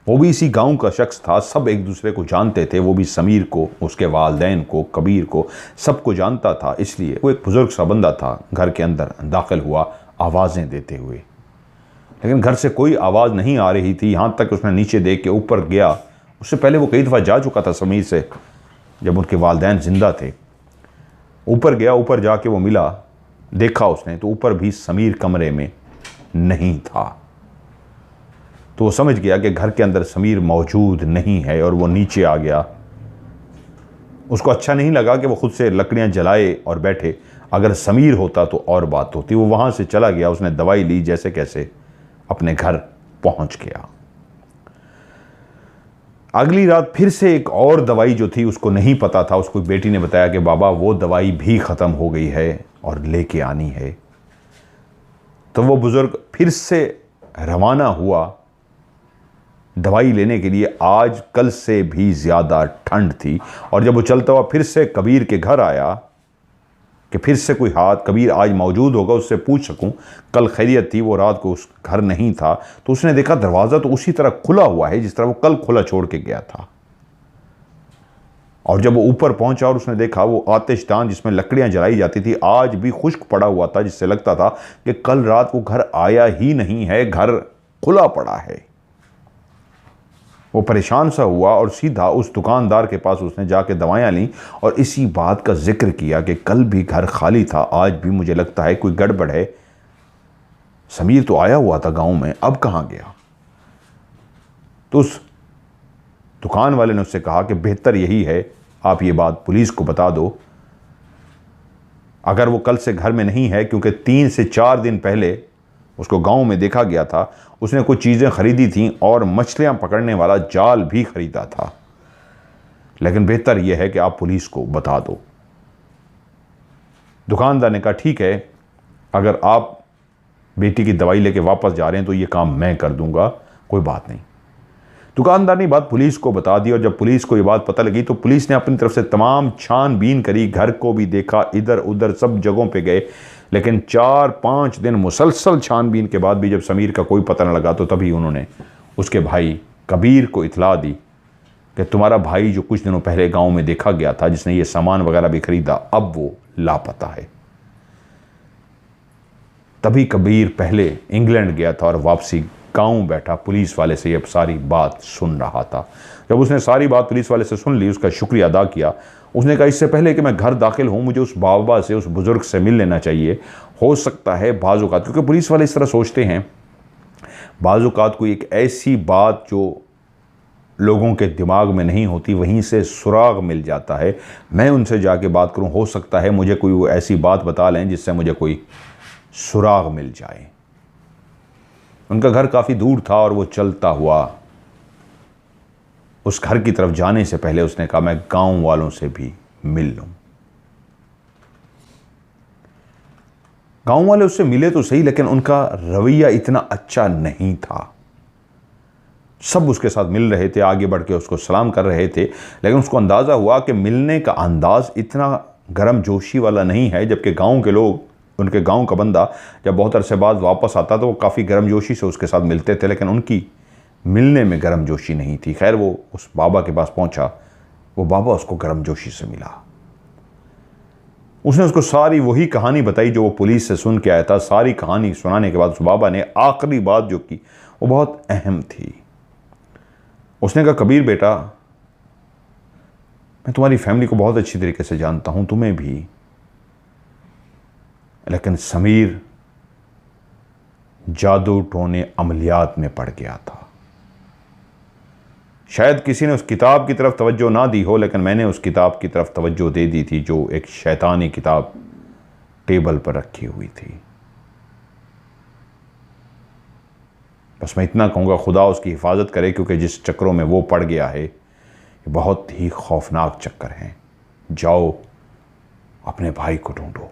वो भी इसी गांव का शख्स था, सब एक दूसरे को जानते थे। वो भी समीर को, उसके वालदैन को, कबीर को, सबको जानता था। इसलिए वो एक बुज़ुर्ग सा बंदा था, घर के अंदर दाखिल हुआ आवाज़ें देते हुए, लेकिन घर से कोई आवाज़ नहीं आ रही थी। यहाँ तक उसने नीचे देख के ऊपर गया। उससे पहले वो कई दफ़ा जा चुका था समीर से, जब उनके वालदैन ज़िंदा थे। ऊपर गया, ऊपर जाके वो मिला, देखा उसने तो ऊपर भी समीर कमरे में नहीं था। तो वो समझ गया कि घर के अंदर समीर मौजूद नहीं है और वो नीचे आ गया। उसको अच्छा नहीं लगा कि वो खुद से लकड़ियां जलाए और बैठे। अगर समीर होता तो और बात होती। वो वहां से चला गया, उसने दवाई ली, जैसे कैसे अपने घर पहुंच गया। अगली रात फिर से एक और दवाई जो थी उसको नहीं पता था, उसको बेटी ने बताया कि बाबा वो दवाई भी ख़त्म हो गई है और लेके आनी है। तो वो बुज़ुर्ग फिर से रवाना हुआ दवाई लेने के लिए। आज कल से भी ज़्यादा ठंड थी और जब वो चलता हुआ फिर से कबीर के घर आया कि फिर से कोई हाथ कबीर आज मौजूद होगा, उससे पूछ सकूं कल खैरियत थी। वो रात को उस घर नहीं था तो उसने देखा दरवाज़ा तो उसी तरह खुला हुआ है जिस तरह वो कल खुला छोड़ के गया था। और जब वो ऊपर पहुंचा और उसने देखा वो आतिशदान जिसमें लकड़ियां जलाई जाती थी आज भी खुश्क पड़ा हुआ था, जिससे लगता था कि कल रात वो घर आया ही नहीं है, घर खुला पड़ा है। वो परेशान सा हुआ और सीधा उस दुकानदार के पास उसने जाके दवाइयाँ लीं और इसी बात का जिक्र किया कि कल भी घर खाली था, आज भी मुझे लगता है कोई गड़बड़ है। समीर तो आया हुआ था गांव में, अब कहाँ गया? तो उस दुकान वाले ने उससे कहा कि बेहतर यही है आप ये बात पुलिस को बता दो। अगर वो कल से घर में नहीं है, क्योंकि 3 से 4 दिन पहले उसको गांव में देखा गया था, उसने कुछ चीज़ें खरीदी थीं और मछलियां पकड़ने वाला जाल भी खरीदा था, लेकिन बेहतर यह है कि आप पुलिस को बता दो। दुकानदार ने कहा ठीक है, अगर आप बेटी की दवाई लेके वापस जा रहे हैं तो ये काम मैं कर दूंगा, कोई बात नहीं। दुकानदार ने बात पुलिस को बता दी और जब पुलिस को ये बात पता लगी तो पुलिस ने अपनी तरफ से तमाम छानबीन करी, घर को भी देखा, इधर उधर सब जगहों पे गए, लेकिन 4-5 दिन मुसलसल छानबीन के बाद भी जब समीर का कोई पता न लगा तो तभी उन्होंने उसके भाई कबीर को इतला दी कि तुम्हारा भाई जो कुछ दिनों पहले गांव में देखा गया था, जिसने ये सामान वगैरह भी खरीदा, अब वो लापता है। तभी कबीर पहले इंग्लैंड गया था और वापसी गांव बैठा पुलिस वाले से ये सारी बात सुन रहा था। जब उसने सारी बात पुलिस वाले से सुन ली, उसका शुक्रिया अदा किया, उसने कहा इससे पहले कि मैं घर दाखिल हूं मुझे उस बाबा से, उस बुजुर्ग से मिल लेना चाहिए। हो सकता है बाज़-औक़ात, क्योंकि पुलिस वाले इस तरह सोचते हैं, बाज़-औक़ात कोई एक ऐसी बात जो लोगों के दिमाग में नहीं होती वहीं से सुराग मिल जाता है, मैं उनसे जाके बात करूं, हो सकता है मुझे कोई वो ऐसी बात बता लें जिससे मुझे कोई सुराग मिल जाए। उनका घर काफ़ी दूर था और वो चलता हुआ उस घर की तरफ जाने से पहले उसने कहा मैं गांव वालों से भी मिल लूं। गांव वाले उससे मिले तो सही, लेकिन उनका रवैया इतना अच्छा नहीं था। सब उसके साथ मिल रहे थे, आगे बढ़ के उसको सलाम कर रहे थे, लेकिन उसको अंदाज़ा हुआ कि मिलने का अंदाज़ इतना गर्म जोशी वाला नहीं है। जबकि गांव के लोग, उनके गांव का बंदा जब बहुत अरसे बाद वापस आता तो वो काफ़ी गर्मजोशी से उसके साथ मिलते थे, लेकिन उनकी मिलने में गर्मजोशी नहीं थी। खैर वो उस बाबा के पास पहुंचा, वो बाबा उसको गर्मजोशी से मिला। उसने उसको सारी वही कहानी बताई जो वो पुलिस से सुन के आया था। सारी कहानी सुनाने के बाद उस बाबा ने आखिरी बात जो की वो बहुत अहम थी। उसने कहा कबीर बेटा, मैं तुम्हारी फैमिली को बहुत अच्छी तरीके से जानता हूं, तुम्हें भी, लेकिन समीर जादू टोने अमलियात में पड़ गया था। शायद किसी ने उस किताब की तरफ तवज्जो ना दी हो, लेकिन मैंने उस किताब की तरफ तवज्जो दे दी थी जो एक शैतानी किताब टेबल पर रखी हुई थी। बस मैं इतना कहूँगा, खुदा उसकी हिफाजत करे, क्योंकि जिस चक्रों में वो पड़ गया है ये बहुत ही खौफनाक चक्कर हैं। जाओ अपने भाई को ढूंढो।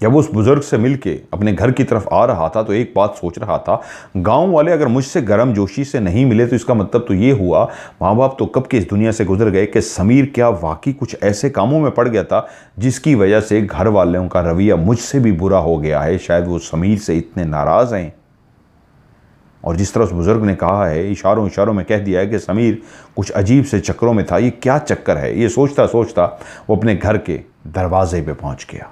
जब वो उस बुजुर्ग से मिलके अपने घर की तरफ आ रहा था तो एक बात सोच रहा था, गांव वाले अगर मुझसे गर्मजोशी से नहीं मिले तो इसका मतलब तो ये हुआ माँ बाप तो कब के इस दुनिया से गुजर गए कि समीर क्या वाकई कुछ ऐसे कामों में पड़ गया था जिसकी वजह से घर वालों का रवैया मुझसे भी बुरा हो गया है। शायद वो समीर से इतने नाराज़ हैं। और जिस तरह उस बुजुर्ग ने कहा है, इशारों इशारों में कह दिया है कि समीर कुछ अजीब से चक्रों में था। ये क्या चक्कर है? ये सोचता सोचता वो अपने घर के दरवाजे पे पहुंच गया।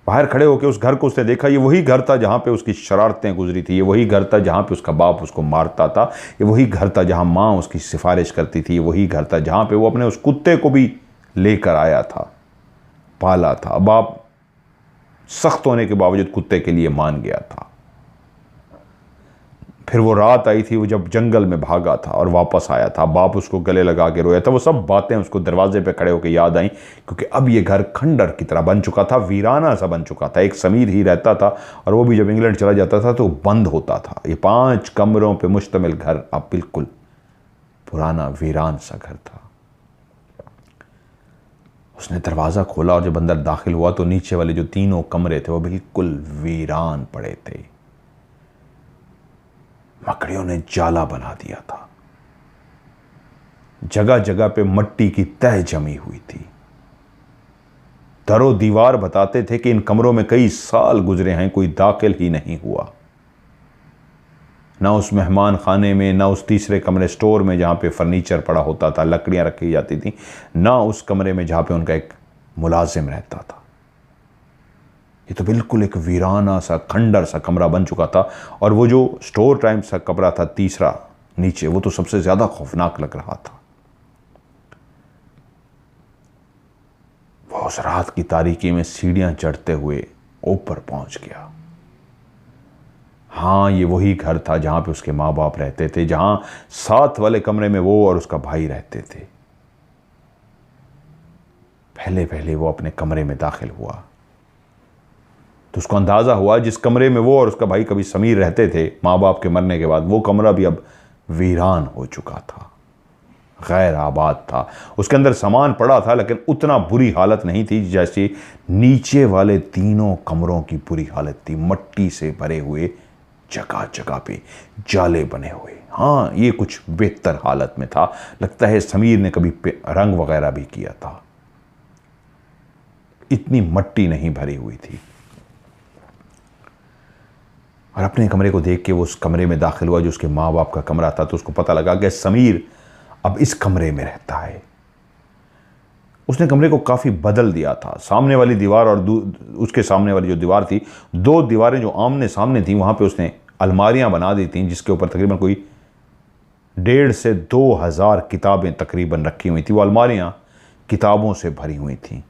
बाहर खड़े होकर उस घर को उसने देखा, ये वही घर था जहाँ पे उसकी शरारतें गुजरी थी, ये वही घर था जहाँ पे उसका बाप उसको मारता था, ये वही घर था जहाँ माँ उसकी सिफारिश करती थी, ये वही घर था जहाँ पे वो अपने उस कुत्ते को भी लेकर आया था, पाला था। बाप सख्त होने के बावजूद कुत्ते के लिए मान गया था। फिर वो रात आई थी, वो जब जंगल में भागा था और वापस आया था, बाप उसको गले लगा के रोया था। वो सब बातें उसको दरवाजे पे खड़े होकर याद आई, क्योंकि अब ये घर खंडर की तरह बन चुका था, वीराना सा बन चुका था। एक समीर ही रहता था और वो भी जब इंग्लैंड चला जाता था तो बंद होता था। ये 5 कमरों पे मुश्तमिल घर अब बिल्कुल पुराना वीरान सा घर था। उसने दरवाज़ा खोला और जब अंदर दाखिल हुआ तो नीचे वाले जो 3 कमरे थे वो बिल्कुल वीरान पड़े थे। मकड़ियों ने जाला बना दिया था, जगह जगह पे मट्टी की तह जमी हुई थी। दरो दीवार बताते थे कि इन कमरों में कई साल गुजरे हैं, कोई दाखिल ही नहीं हुआ। ना उस मेहमान खाने में, ना उस तीसरे कमरे स्टोर में जहाँ पे फर्नीचर पड़ा होता था, लकड़ियाँ रखी जाती थी, ना उस कमरे में जहाँ पे उनका एक मुलाजिम रहता था। ये तो बिल्कुल एक वीराना सा खंडर सा कमरा बन चुका था। और वो जो स्टोर टाइम सा कमरा था तीसरा नीचे, वो तो सबसे ज़्यादा खौफनाक लग रहा था। वो उस रात की तारीकी में सीढ़ियाँ चढ़ते हुए ऊपर पहुँच गया। हाँ, ये वही घर था जहाँ पे उसके माँ बाप रहते थे, जहाँ साथ वाले कमरे में वो और उसका भाई रहते थे। पहले पहले वो अपने कमरे में दाखिल हुआ तो उसको अंदाज़ा हुआ जिस कमरे में वो और उसका भाई कभी समीर रहते थे माँ बाप के मरने के बाद, वो कमरा भी अब वीरान हो चुका था, गैर आबाद था। उसके अंदर सामान पड़ा था लेकिन उतना बुरी हालत नहीं थी जैसे नीचे वाले 3 कमरों की बुरी हालत थी। मट्टी से भरे हुए, जगह जगह पे जाले बने हुए। हाँ, ये कुछ बेहतर हालत में था। लगता है समीर ने कभी रंग वगैरह भी किया था, इतनी मट्टी नहीं भरी हुई थी। और अपने कमरे को देख के वो उस कमरे में दाखिल हुआ जो उसके माँ बाप का कमरा था। तो उसको पता लगा कि समीर अब इस कमरे में रहता है। उसने कमरे को काफ़ी बदल दिया था। सामने वाली दीवार और उसके सामने वाली जो दीवार थी, 2 दीवारें जो आमने सामने थी, वहाँ पे उसने अलमारियाँ बना दी थी जिसके ऊपर तकरीबन कोई 1,500 से 2,000 किताबें तकरीबन रखी हुई थी। वो अलमारियाँ किताबों से भरी हुई थी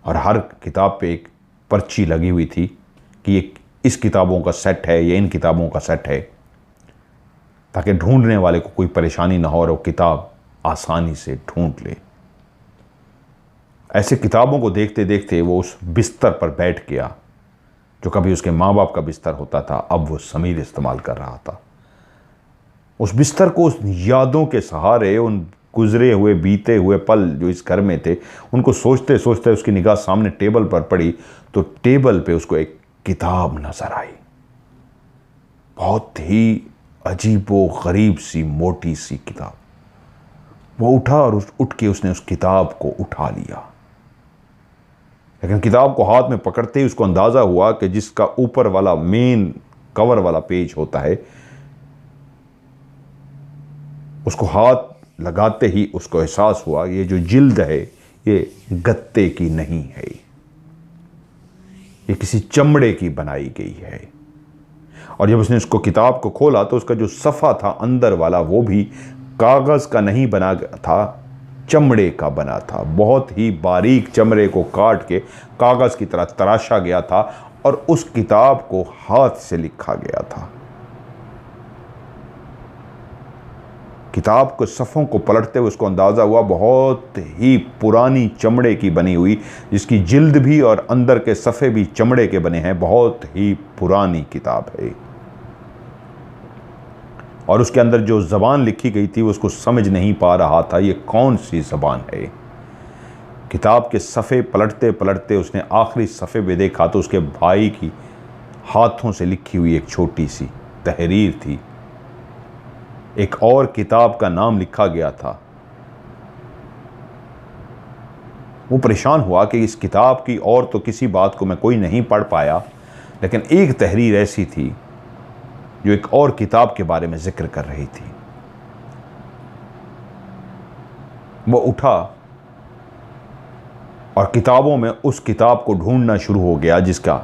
और हर किताब पे एक पर्ची लगी हुई थी कि ये इस किताबों का सेट है, ये इन किताबों का सेट है, ताकि ढूंढने वाले को कोई परेशानी ना हो और वो किताब आसानी से ढूंढ ले। ऐसे किताबों को देखते देखते वो उस बिस्तर पर बैठ गया जो कभी उसके माँ बाप का बिस्तर होता था, अब वो समीर इस्तेमाल कर रहा था। उस बिस्तर को उस यादों के सहारे, उन गुजरे हुए बीते हुए पल जो इस घर में थे, उनको सोचते सोचते उसकी निगाह सामने टेबल पर पड़ी तो टेबल पे उसको एक किताब नजर आई। बहुत ही अजीबो गरीब सी मोटी सी किताब। वो उठा और उठ के उसने उस किताब को उठा लिया। लेकिन किताब को हाथ में पकड़ते ही उसको अंदाजा हुआ कि जिसका ऊपर वाला मेन कवर वाला पेज होता है, उसको हाथ लगाते ही उसको एहसास हुआ ये जो जिल्द है ये गत्ते की नहीं है, ये किसी चमड़े की बनाई गई है। और जब उसने उसको किताब को खोला तो उसका जो सफ़ा था अंदर वाला, वो भी कागज़ का नहीं बना था, चमड़े का बना था। बहुत ही बारीक चमड़े को काट के कागज़ की तरह तराशा गया था और उस किताब को हाथ से लिखा गया था। किताब के सफ़ों को पलटते हुए उसको अंदाज़ा हुआ बहुत ही पुरानी चमड़े की बनी हुई, जिसकी जिल्द भी और अंदर के सफ़े भी चमड़े के बने हैं। बहुत ही पुरानी किताब है और उसके अंदर जो ज़बान लिखी गई थी वो उसको समझ नहीं पा रहा था ये कौन सी ज़बान है। किताब के सफ़े पलटते पलटते उसने आखिरी सफ़े पे देखा तो उसके भाई की हाथों से लिखी हुई एक छोटी सी तहरीर थी। एक और किताब का नाम लिखा गया था। वो परेशान हुआ कि इस किताब की और तो किसी बात को मैं कोई नहीं पढ़ पाया, लेकिन एक तहरीर ऐसी थी जो एक और किताब के बारे में जिक्र कर रही थी। वो उठा और किताबों में उस किताब को ढूंढना शुरू हो गया जिसका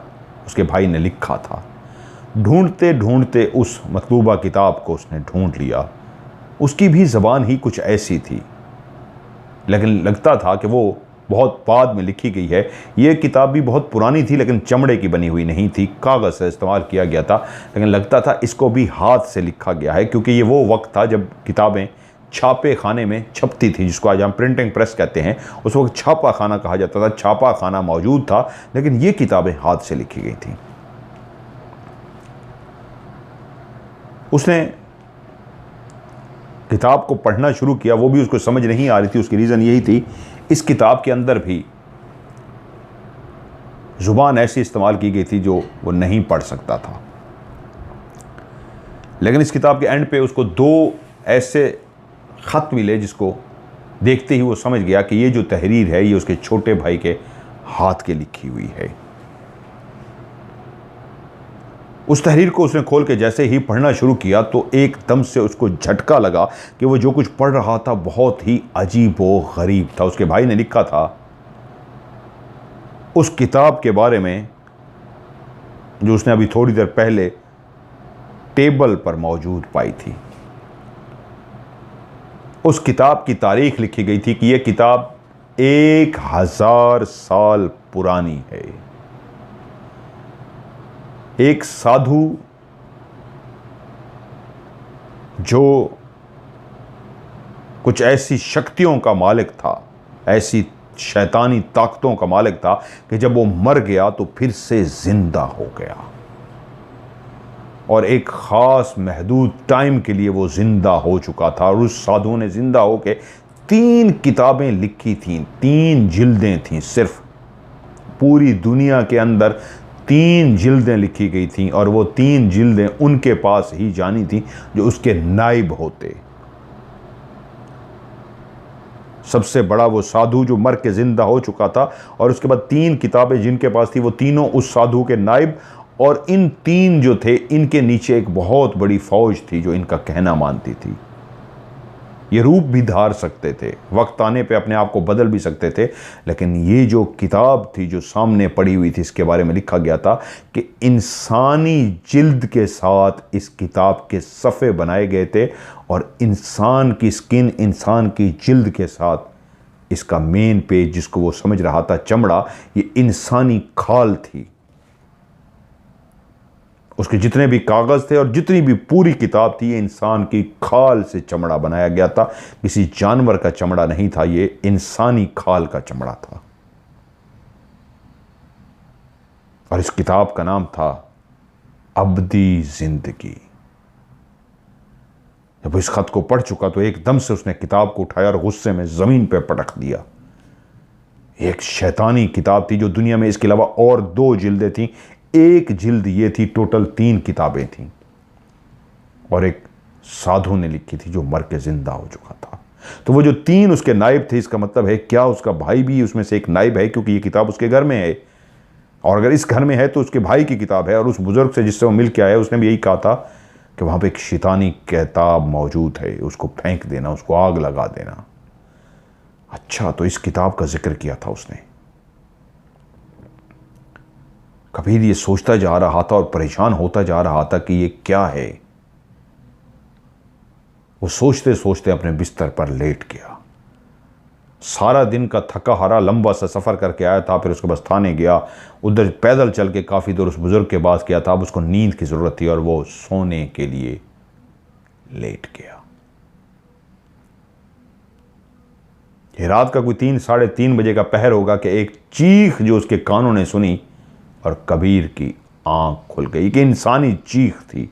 उसके भाई ने लिखा था। ढूंढते ढूंढते उस मतलूबा किताब को उसने ढूंढ लिया। उसकी भी ज़बान ही कुछ ऐसी थी, लेकिन लगता था कि वो बहुत बाद में लिखी गई है। ये किताब भी बहुत पुरानी थी, लेकिन चमड़े की बनी हुई नहीं थी, कागज़ से इस्तेमाल किया गया था, लेकिन लगता था इसको भी हाथ से लिखा गया है, क्योंकि ये वो वक्त था जब किताबें छापे खाने में छपती थी, जिसको आज हम प्रिंटिंग प्रेस कहते हैं। उस वक्त छापा खाना कहा जाता था, छापा खाना मौजूद था, लेकिन ये किताबें हाथ से लिखी गई थी। उसने किताब को पढ़ना शुरू किया, वो भी उसको समझ नहीं आ रही थी। उसकी रीज़न यही थी, इस किताब के अंदर भी ज़ुबान ऐसी इस्तेमाल की गई थी जो वो नहीं पढ़ सकता था। लेकिन इस किताब के एंड पे उसको 2 ऐसे ख़त मिले जिसको देखते ही वो समझ गया कि ये जो तहरीर है ये उसके छोटे भाई के हाथ के लिखी हुई है। उस तहरीर को उसने खोल के जैसे ही पढ़ना शुरू किया तो एकदम से उसको झटका लगा कि वो जो कुछ पढ़ रहा था बहुत ही अजीब व गरीब था। उसके भाई ने लिखा था उस किताब के बारे में जो उसने अभी थोड़ी देर पहले टेबल पर मौजूद पाई थी। उस किताब की तारीख लिखी गई थी कि यह किताब 1000 साल पुरानी है। एक साधु जो कुछ ऐसी शक्तियों का मालिक था, ऐसी शैतानी ताकतों का मालिक था कि जब वो मर गया तो फिर से जिंदा हो गया, और एक ख़ास महदूद टाइम के लिए वो ज़िंदा हो चुका था। और उस साधु ने ज़िंदा होकर 3 किताबें लिखी थीं, 3 जिल्दें थीं। सिर्फ पूरी दुनिया के अंदर 3 जिल्दें लिखी गई थीं, और वो 3 जिल्दें उनके पास ही जानी थीं जो उसके नाइब होते। सबसे बड़ा वो साधु जो मर के ज़िंदा हो चुका था, और उसके बाद 3 किताबें जिनके पास थी वो तीनों उस साधु के नाइब, और इन 3 जो थे इनके नीचे एक बहुत बड़ी फौज थी जो इनका कहना मानती थी। ये रूप भी धार सकते थे, वक्त आने पे अपने आप को बदल भी सकते थे, लेकिन ये जो किताब थी जो सामने पड़ी हुई थी, इसके बारे में लिखा गया था कि इंसानी जिल्द के साथ इस किताब के सफ़े बनाए गए थे, और इंसान की स्किन, इंसान की जिल्द के साथ इसका मेन पेज जिसको वो समझ रहा था चमड़ा, ये इंसानी खाल थी। उसके जितने भी कागज़ थे और जितनी भी पूरी किताब थी, ये इंसान की खाल से चमड़ा बनाया गया था। किसी जानवर का चमड़ा नहीं था, ये इंसानी खाल का चमड़ा था। और इस किताब का नाम था अब्दी जिंदगी। जब इस खत को पढ़ चुका तो एकदम से उसने किताब को उठाया और गुस्से में ज़मीन पर पटक दिया। एक शैतानी किताब थी जो दुनिया में इसके अलावा और 2 जिल्दें थीं, एक जिल्द ये थी, टोटल 3 किताबें थीं, और एक साधु ने लिखी थी जो मर के जिंदा हो चुका था। तो वो जो 3 उसके नाइब थे, इसका मतलब है क्या उसका भाई भी उसमें से एक नाइब है, क्योंकि ये किताब उसके घर में है, और अगर इस घर में है तो उसके भाई की किताब है। और उस बुजुर्ग से जिससे वो मिल के आया उसने भी यही कहा था कि वहां पे एक शैतानी किताब मौजूद है, उसको फेंक देना, उसको आग लगा देना। अच्छा, तो इस किताब का जिक्र किया था उसने। कबीर ये सोचता जा रहा था और परेशान होता जा रहा था कि ये क्या है। वो सोचते सोचते अपने बिस्तर पर लेट गया। सारा दिन का थका हारा लंबा सा सफ़र करके आया था, फिर उसके बाद थाने गया, उधर पैदल चल के काफ़ी दूर उस बुज़ुर्ग के पास गया था। अब उसको नींद की ज़रूरत थी और वो सोने के लिए लेट गया। ये रात का कोई 3 साढ़े 3 बजे का पहर होगा कि एक चीख जो उसके कानों ने सुनी, और कबीर की आंख खुल गई। कि इंसानी चीख थी।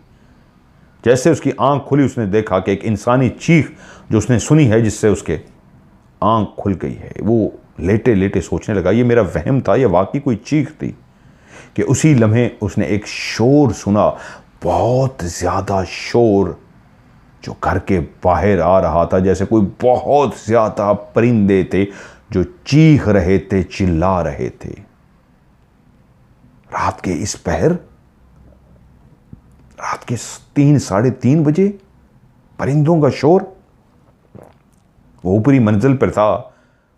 जैसे उसकी आंख खुली उसने देखा कि एक इंसानी चीख जो उसने सुनी है जिससे उसके आंख खुल गई है। वो लेटे लेटे सोचने लगा, ये मेरा वहम था या वाकई कोई चीख थी। कि उसी लम्हे उसने एक शोर सुना, बहुत ज़्यादा शोर, जो घर के बाहर आ रहा था, जैसे कोई बहुत ज़्यादा परिंदे थे जो चीख रहे थे, चिल्ला रहे थे। रात के इस पहर, रात के 3 साढ़े 3 बजे परिंदों का शोर। वो ऊपरी मंजिल पर था,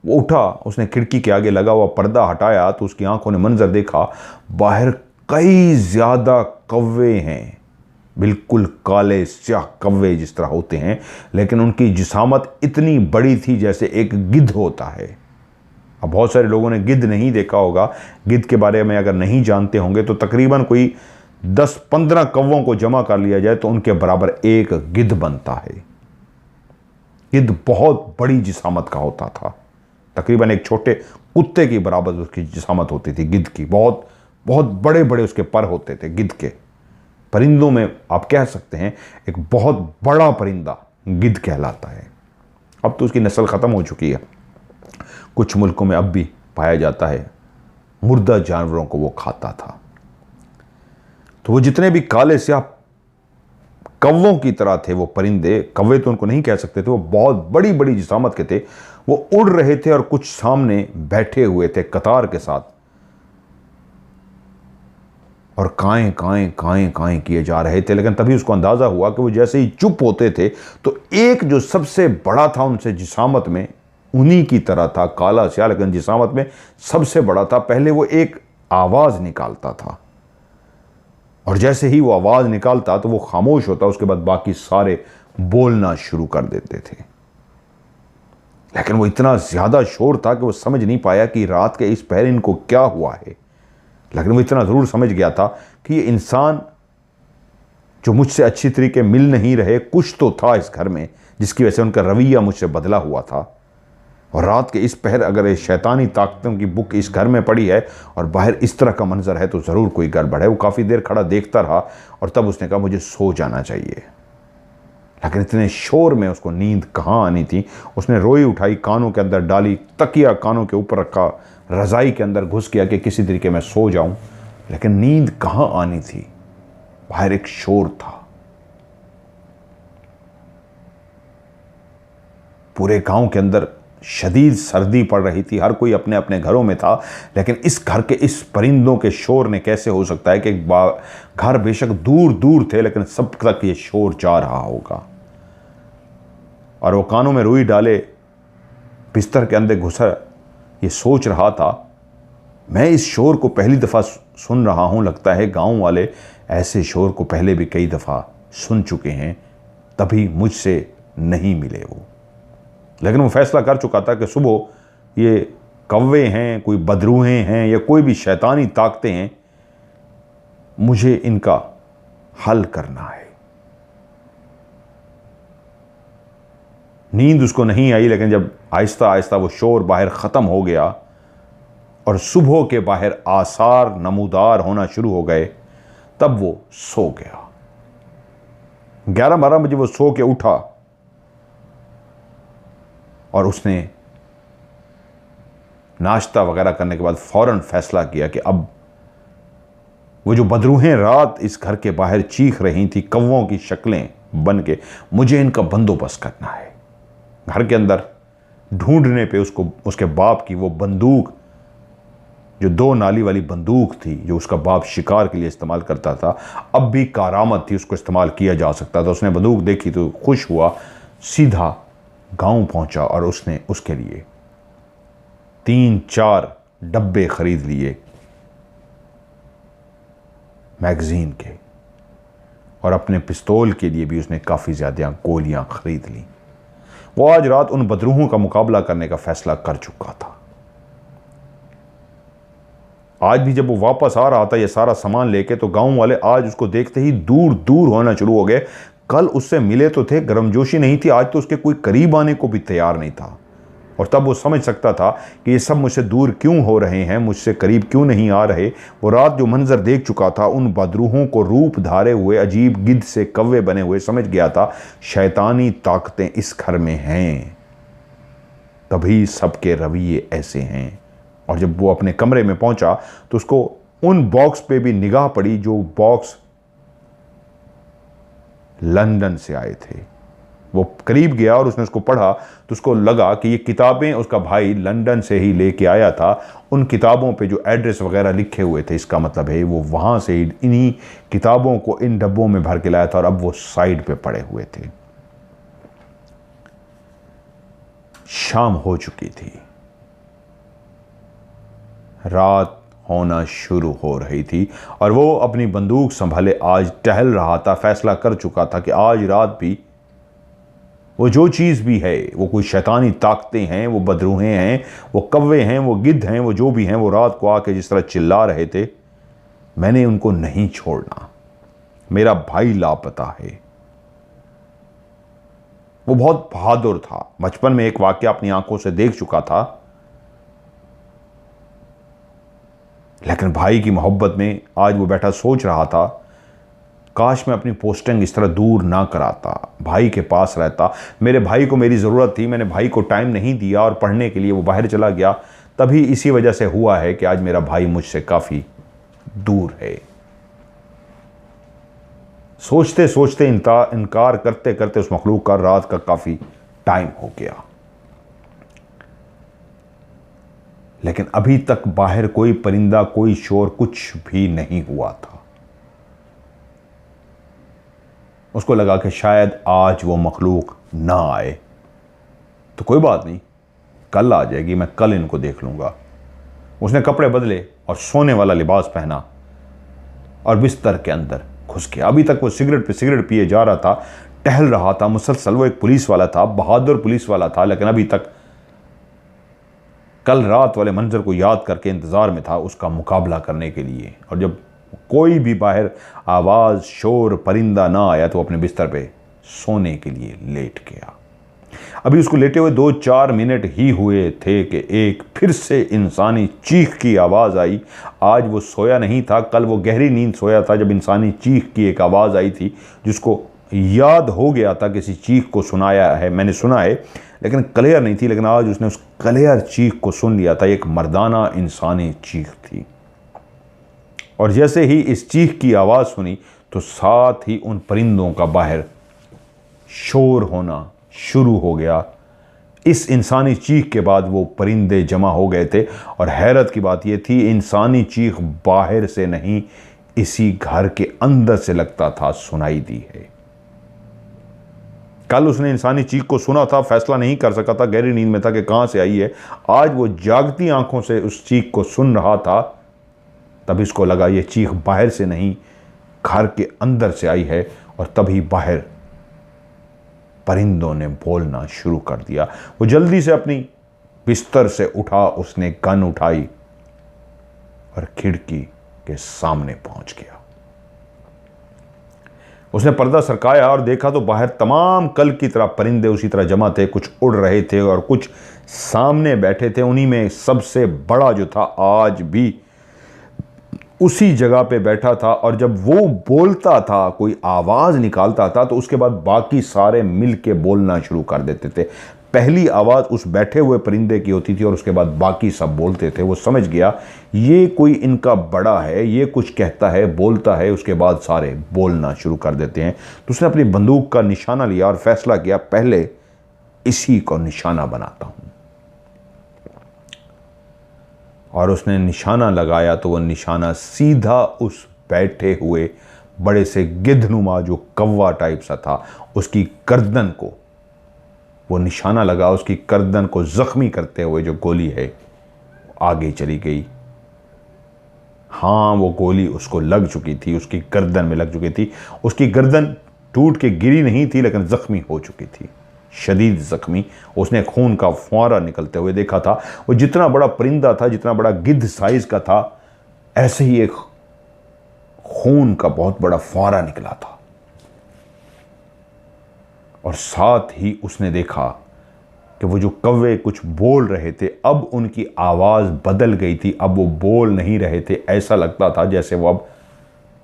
वो उठा, उसने खिड़की के आगे लगा हुआ पर्दा हटाया तो उसकी आंखों ने मंजर देखा, बाहर कई ज़्यादा कौवे हैं, बिल्कुल काले स्याह कौवे जिस तरह होते हैं, लेकिन उनकी जिसामत इतनी बड़ी थी जैसे एक गिद्ध होता है। अब बहुत सारे लोगों ने गिद्ध नहीं देखा होगा, गिद्ध के बारे में अगर नहीं जानते होंगे तो तकरीबन कोई 10-15 कौवों को जमा कर लिया जाए तो उनके बराबर एक गिद्ध बनता है। गिद्ध बहुत बड़ी जिसामत का होता था, तकरीबन एक छोटे कुत्ते की बराबर उसकी जिसामत होती थी गिद्ध की। बहुत बहुत बड़े बड़े उसके पर होते थे गिद्ध के। परिंदों में आप कह सकते हैं एक बहुत बड़ा परिंदा गिद्ध कहलाता है। अब तो उसकी नस्ल ख़त्म हो चुकी है, कुछ मुल्कों में अब भी पाया जाता है, मुर्दा जानवरों को वो खाता था। तो वो जितने भी काले स्याह कौवों की तरह थे वो परिंदे, कौवे तो उनको नहीं कह सकते थे, वो बहुत बड़ी बड़ी जिसामत के थे। वो उड़ रहे थे और कुछ सामने बैठे हुए थे कतार के साथ, और काएं काएं काएं काएं किए जा रहे थे। लेकिन तभी उसको अंदाज़ा हुआ कि वो जैसे ही चुप होते थे तो एक जो सबसे बड़ा था उनसे जिसामत में, उन्हीं की तरह था, काला स्याह लेकिन जिसामत में सबसे बड़ा था। पहले वो एक आवाज़ निकालता था और जैसे ही वो आवाज़ निकालता तो वो खामोश होता, उसके बाद बाकी सारे बोलना शुरू कर देते थे। लेकिन वो इतना ज़्यादा शोर था कि वो समझ नहीं पाया कि रात के इस पहर इनको क्या हुआ है। लेकिन वो इतना ज़रूर समझ गया था कि ये इंसान जो मुझसे अच्छी तरीके मिल नहीं रहे, कुछ तो था इस घर में जिसकी वजह से उनका रवैया मुझसे बदला हुआ था। और रात के इस पहर अगर शैतानी ताकतों की बुक इस घर में पड़ी है और बाहर इस तरह का मंजर है तो ज़रूर कोई गड़बड़ है। वो काफ़ी देर खड़ा देखता रहा और तब उसने कहा मुझे सो जाना चाहिए। लेकिन इतने शोर में उसको नींद कहाँ आनी थी। उसने रोई उठाई, कानों के अंदर डाली, तकिया कानों के ऊपर रखा, रज़ाई के अंदर घुस गया कि किसी तरीके में सो जाऊं, लेकिन नींद कहाँ आनी थी। बाहर एक शोर था, पूरे गांव के अंदर शदीद सर्दी पड़ रही थी, हर कोई अपने अपने घरों में था। लेकिन इस घर के इस परिंदों के शोर ने कैसे हो सकता है कि घर बेशक दूर दूर थे लेकिन सब तक ये शोर जा रहा होगा। और वो कानों में रुई डाले बिस्तर के अंदर घुसा ये सोच रहा था, मैं इस शोर को पहली दफ़ा सुन रहा हूँ, लगता है गांव वाले ऐसे शोर को पहले भी कई दफ़ा सुन चुके हैं, तभी मुझसे नहीं मिले वो। लेकिन वो फैसला कर चुका था कि सुबह ये कौवे हैं, कोई बदरूहें हैं या कोई भी शैतानी ताकतें हैं, मुझे इनका हल करना है। नींद उसको नहीं आई, लेकिन जब आहिस्ता आहिस्ता वो शोर बाहर ख़त्म हो गया और सुबह के बाहर आसार नमूदार होना शुरू हो गए, तब वो सो गया। 11-12 बजे वो सो के उठा और उसने नाश्ता वगैरह करने के बाद फ़ौरन फैसला किया कि अब वो जो बदरूहें रात इस घर के बाहर चीख रही थी कौवों की शक्लें बन के, मुझे इनका बंदोबस्त करना है। घर के अंदर ढूंढने पे उसको उसके बाप की वो बंदूक, जो 2 नाली वाली बंदूक थी जो उसका बाप शिकार के लिए इस्तेमाल करता था, अब भी कारामत थी, उसको इस्तेमाल किया जा सकता था। उसने बंदूक देखी तो खुश हुआ, सीधा गांव पहुंचा और उसने उसके लिए 3-4 डब्बे खरीद लिए मैगजीन के, और अपने पिस्तौल के लिए भी उसने काफ़ी ज़्यादा गोलियां खरीद ली। वो आज रात उन बदरूहों का मुकाबला करने का फैसला कर चुका था। आज भी जब वो वापस आ रहा था ये सारा सामान लेके, तो गांव वाले आज उसको देखते ही दूर दूर होना शुरू हो गए। कल उससे मिले तो थे, गर्मजोशी नहीं थी, आज तो उसके कोई करीब आने को भी तैयार नहीं था। और तब वो समझ सकता था कि ये सब मुझसे दूर क्यों हो रहे हैं, मुझसे करीब क्यों नहीं आ रहे। वो रात जो मंजर देख चुका था, उन बदरूहों को रूप धारे हुए अजीब गिद्ध से कौवे बने हुए, समझ गया था शैतानी ताकतें इस घर में हैं, तभी सबके रवैये ऐसे हैं। और जब वो अपने कमरे में पहुंचा तो उसको उन बॉक्स पे भी निगाह पड़ी जो बॉक्स लंदन से आए थे। वो करीब गया और उसने उसको पढ़ा तो उसको लगा कि ये किताबें उसका भाई लंदन से ही लेके आया था। उन किताबों पे जो एड्रेस वगैरह लिखे हुए थे, इसका मतलब है वो वहाँ से ही इन्हीं किताबों को इन डब्बों में भर के लाया था और अब वो साइड पे पड़े हुए थे। शाम हो चुकी थी, रात होना शुरू हो रही थी और वो अपनी बंदूक संभाले आज टहल रहा था। फैसला कर चुका था कि आज रात भी वो जो चीज़ भी है, वो कोई शैतानी ताकतें हैं, वो बदरूहें हैं, वो कौवे हैं, वो गिद्ध हैं, वो जो भी हैं, वो रात को आके जिस तरह चिल्ला रहे थे, मैंने उनको नहीं छोड़ना। मेरा भाई लापता है। वो बहुत बहादुर था। बचपन में एक वाकया अपनी आंखों से देख चुका था, लेकिन भाई की मोहब्बत में आज वो बैठा सोच रहा था, काश मैं अपनी पोस्टिंग इस तरह दूर ना कराता, भाई के पास रहता। मेरे भाई को मेरी ज़रूरत थी, मैंने भाई को टाइम नहीं दिया और पढ़ने के लिए वो बाहर चला गया। तभी इसी वजह से हुआ है कि आज मेरा भाई मुझसे काफ़ी दूर है। सोचते सोचते इनकार करते करते उस मखलूक का रात का काफ़ी टाइम हो गया, लेकिन अभी तक बाहर कोई परिंदा, कोई शोर, कुछ भी नहीं हुआ था। उसको लगा कि शायद आज वो मखलूक ना आए, तो कोई बात नहीं, कल आ जाएगी, मैं कल इनको देख लूँगा। उसने कपड़े बदले और सोने वाला लिबास पहना और बिस्तर के अंदर घुस गया। अभी तक वो सिगरेट पे सिगरेट पिए जा रहा था, टहल रहा था मुसलसल। वो एक पुलिस वाला था, बहादुर पुलिस वाला था, लेकिन अभी तक कल रात वाले मंजर को याद करके इंतज़ार में था उसका मुकाबला करने के लिए। और जब कोई भी बाहर आवाज़, शोर, परिंदा ना आया तो अपने बिस्तर पे सोने के लिए लेट गया। अभी उसको लेटे हुए 2-4 मिनट ही हुए थे कि एक फिर से इंसानी चीख की आवाज़ आई। आज वो सोया नहीं था, कल वो गहरी नींद सोया था जब इंसानी चीख की एक आवाज़ आई थी, जिसको याद हो गया था किसी चीख को सुनाया है, मैंने सुना है, लेकिन क्लियर नहीं थी। लेकिन आज उसने उस क्लियर चीख को सुन लिया था। एक मर्दाना इंसानी चीख थी और जैसे ही इस चीख की आवाज़ सुनी तो साथ ही उन परिंदों का बाहर शोर होना शुरू हो गया। इस इंसानी चीख के बाद वो परिंदे जमा हो गए थे और हैरत की बात यह थी, इंसानी चीख बाहर से नहीं, इसी घर के अंदर से लगता था सुनाई दी है। कल उसने इंसानी चीख को सुना था, फैसला नहीं कर सका था, गहरी नींद में था कि कहां से आई है। आज वो जागती आंखों से उस चीख को सुन रहा था, तभी उसको लगा ये चीख बाहर से नहीं, घर के अंदर से आई है। और तभी बाहर परिंदों ने बोलना शुरू कर दिया। वो जल्दी से अपनी बिस्तर से उठा, उसने गन उठाई और खिड़की के सामने पहुंच गया। उसने पर्दा सरकाया और देखा तो बाहर तमाम कल की तरह परिंदे उसी तरह जमा थे। कुछ उड़ रहे थे और कुछ सामने बैठे थे। उन्हीं में सबसे बड़ा जो था आज भी उसी जगह पे बैठा था और जब वो बोलता था, कोई आवाज़ निकालता था, तो उसके बाद बाकी सारे मिल के बोलना शुरू कर देते थे। पहली आवाज़ उस बैठे हुए परिंदे की होती थी और उसके बाद बाकी सब बोलते थे। वो समझ गया ये कोई इनका बड़ा है, ये कुछ कहता है, बोलता है, उसके बाद सारे बोलना शुरू कर देते हैं। तो उसने अपनी बंदूक का निशाना लिया और फैसला किया पहले इसी को निशाना बनाता हूँ। और उसने निशाना लगाया तो वह निशाना सीधा उस बैठे हुए बड़े से गिद्धनुमा जो कौवा टाइप सा था, उसकी गर्दन को वो निशाना लगा। उसकी गर्दन को जख्मी करते हुए जो गोली है आगे चली गई। हाँ, वो गोली उसको लग चुकी थी, उसकी गर्दन में लग चुकी थी। उसकी गर्दन टूट के गिरी नहीं थी, लेकिन जख्मी हो चुकी थी, शदीद जख्मी। उसने खून का फुआरा निकलते हुए देखा था। वो जितना बड़ा परिंदा था, जितना बड़ा गिद्ध साइज का था, ऐसे ही एक खून का बहुत बड़ा फुआरा निकला था। और साथ ही उसने देखा कि वो जो कौवे कुछ बोल रहे थे, अब उनकी आवाज़ बदल गई थी। अब वो बोल नहीं रहे थे, ऐसा लगता था जैसे वो अब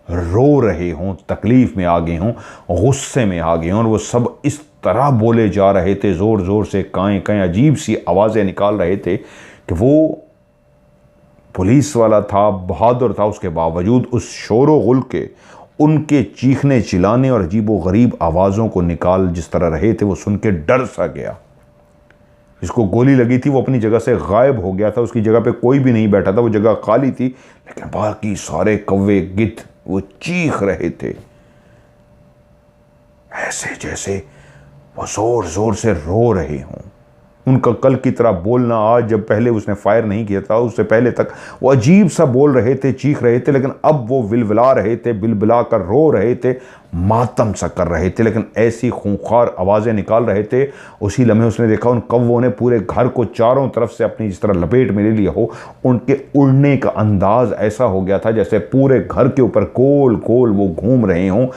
रो रहे हों, तकलीफ में आ गए हों, गुस्से में आ गए हों। और वो सब इस तरह बोले जा रहे थे, ज़ोर ज़ोर से, काएं काएं अजीब सी आवाज़ें निकाल रहे थे कि वो पुलिस वाला था, बहादुर था, उसके बावजूद उस शोरो गुल के, उनके चीखने चिल्लाने और अजीबो गरीब आवाज़ों को निकाल जिस तरह रहे थे, वो सुन के डर सा गया। जिसको गोली लगी थी वो अपनी जगह से गायब हो गया था। उसकी जगह पे कोई भी नहीं बैठा था, वो जगह खाली थी। लेकिन बाकी सारे कौवे, गिद्ध वो चीख रहे थे, ऐसे जैसे वो जोर जोर से रो रहे हों। उनका कल की तरह बोलना आज, जब पहले उसने फायर नहीं किया था उससे पहले तक वो अजीब सा बोल रहे थे, चीख रहे थे, लेकिन अब वो विलविला रहे थे, बिलबिला कर रो रहे थे, मातम सा कर रहे थे, लेकिन ऐसी खूंखार आवाज़ें निकाल रहे थे। उसी लम्हे उसने देखा उन कौवों ने पूरे घर को चारों तरफ से अपनी जिस तरह लपेट में ले लिया हो। उनके उड़ने का अंदाज ऐसा हो गया था जैसे पूरे घर के ऊपर गोल गोल वो घूम रहे हों,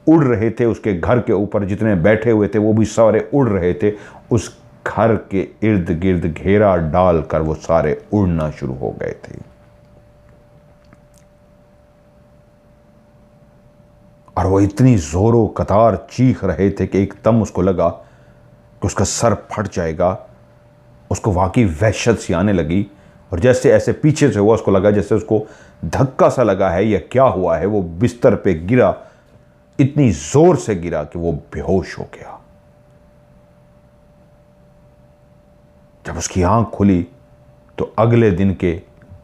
उड़ रहे थे। उसके घर के ऊपर जितने बैठे हुए थे वो भी सारे उड़ रहे थे। उस घर के इर्द गिर्द घेरा डालकर वो सारे उड़ना शुरू हो गए थे। और वो इतनी जोरों कतार चीख रहे थे कि एकदम उसको लगा कि उसका सर फट जाएगा। उसको वाकई वहशत सी आने लगी और जैसे ऐसे पीछे से हुआ, उसको लगा जैसे उसको धक्का सा लगा है या क्या हुआ है। वो बिस्तर पे गिरा, इतनी जोर से गिरा कि वो बेहोश हो गया। जब उसकी आंख खुली तो अगले दिन के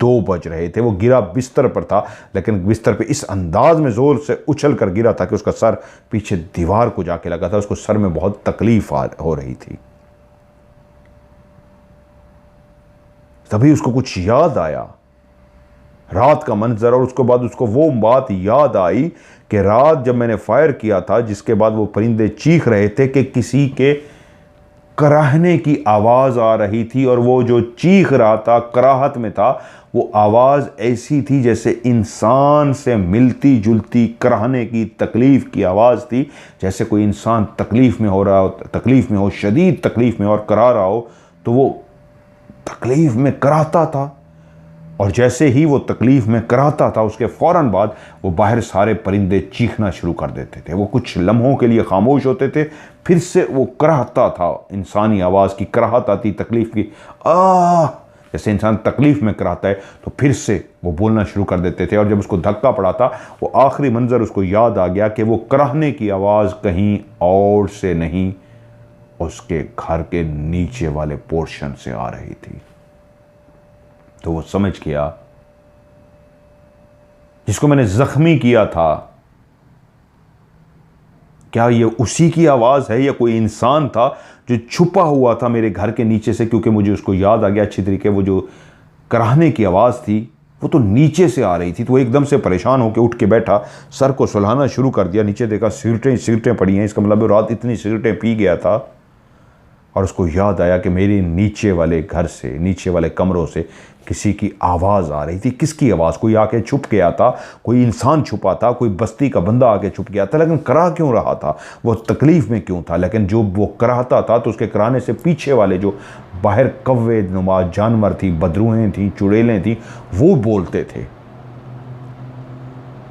2 बज रहे थे। वो गिरा बिस्तर पर था, लेकिन बिस्तर पे इस अंदाज में जोर से उछल कर गिरा था कि उसका सर पीछे दीवार को जाके लगा था। उसको सर में बहुत तकलीफ हो रही थी। तभी उसको कुछ याद आया, रात का मंजर, और उसके बाद उसको वो बात याद आई कि रात जब मैंने फायर किया था, जिसके बाद वो परिंदे चीख रहे थे कि किसी के कराहने की आवाज़ आ रही थी, और वो जो चीख रहा था कराहत में था, वो आवाज़ ऐसी थी जैसे इंसान से मिलती जुलती कराहने की, तकलीफ़ की आवाज़ थी। जैसे कोई इंसान तकलीफ़ में हो रहा हो, तकलीफ़ में हो, शदीद तकलीफ़ में और करा रहा हो, तो वो तकलीफ़ में कराहता था। और जैसे ही वो तकलीफ़ में कराहता था, उसके फ़ौरन बाद वो बाहर सारे परिंदे चीखना शुरू कर देते थे। वो कुछ लम्हों के लिए खामोश होते थे, फिर से वो कराहता था, इंसानी आवाज़ की कराहत आती, तकलीफ़ की जैसे इंसान तकलीफ़ में कराहता है, तो फिर से वो बोलना शुरू कर देते थे। और जब उसको धक्का पड़ा था, वो आखिरी मंजर उसको याद आ गया कि वो कराहने की आवाज़ कहीं और से नहीं, उसके घर के नीचे वाले पोर्शन से आ रही थी। तो वो समझ गया, जिसको मैंने जख्मी किया था, क्या ये उसी की आवाज़ है या कोई इंसान था जो छुपा हुआ था मेरे घर के नीचे से? क्योंकि मुझे उसको याद आ गया अच्छी तरीके, वो जो कराहने की आवाज़ थी वो तो नीचे से आ रही थी। तो वो एकदम से परेशान होकर उठ के बैठा, सर को सुलहाना शुरू कर दिया। नीचे देखा सिगरेटें पड़ी हैं, इसका मतलब रात इतनी सिगरेटें पी गया था। और उसको याद आया कि मेरे नीचे वाले घर से, नीचे वाले कमरों से किसी की आवाज़ आ रही थी। किसकी आवाज़? कोई आके छुप गया था, कोई इंसान छुपा था, कोई बस्ती का बंदा आके छुप गया था। लेकिन करा क्यों रहा था? वो तकलीफ़ में क्यों था? लेकिन जो वो कराहता था, तो उसके कराने से पीछे वाले जो बाहर कव्वे नुमा जानवर थी, बदरूहें थी, चुड़ैलें थी, वो बोलते थे।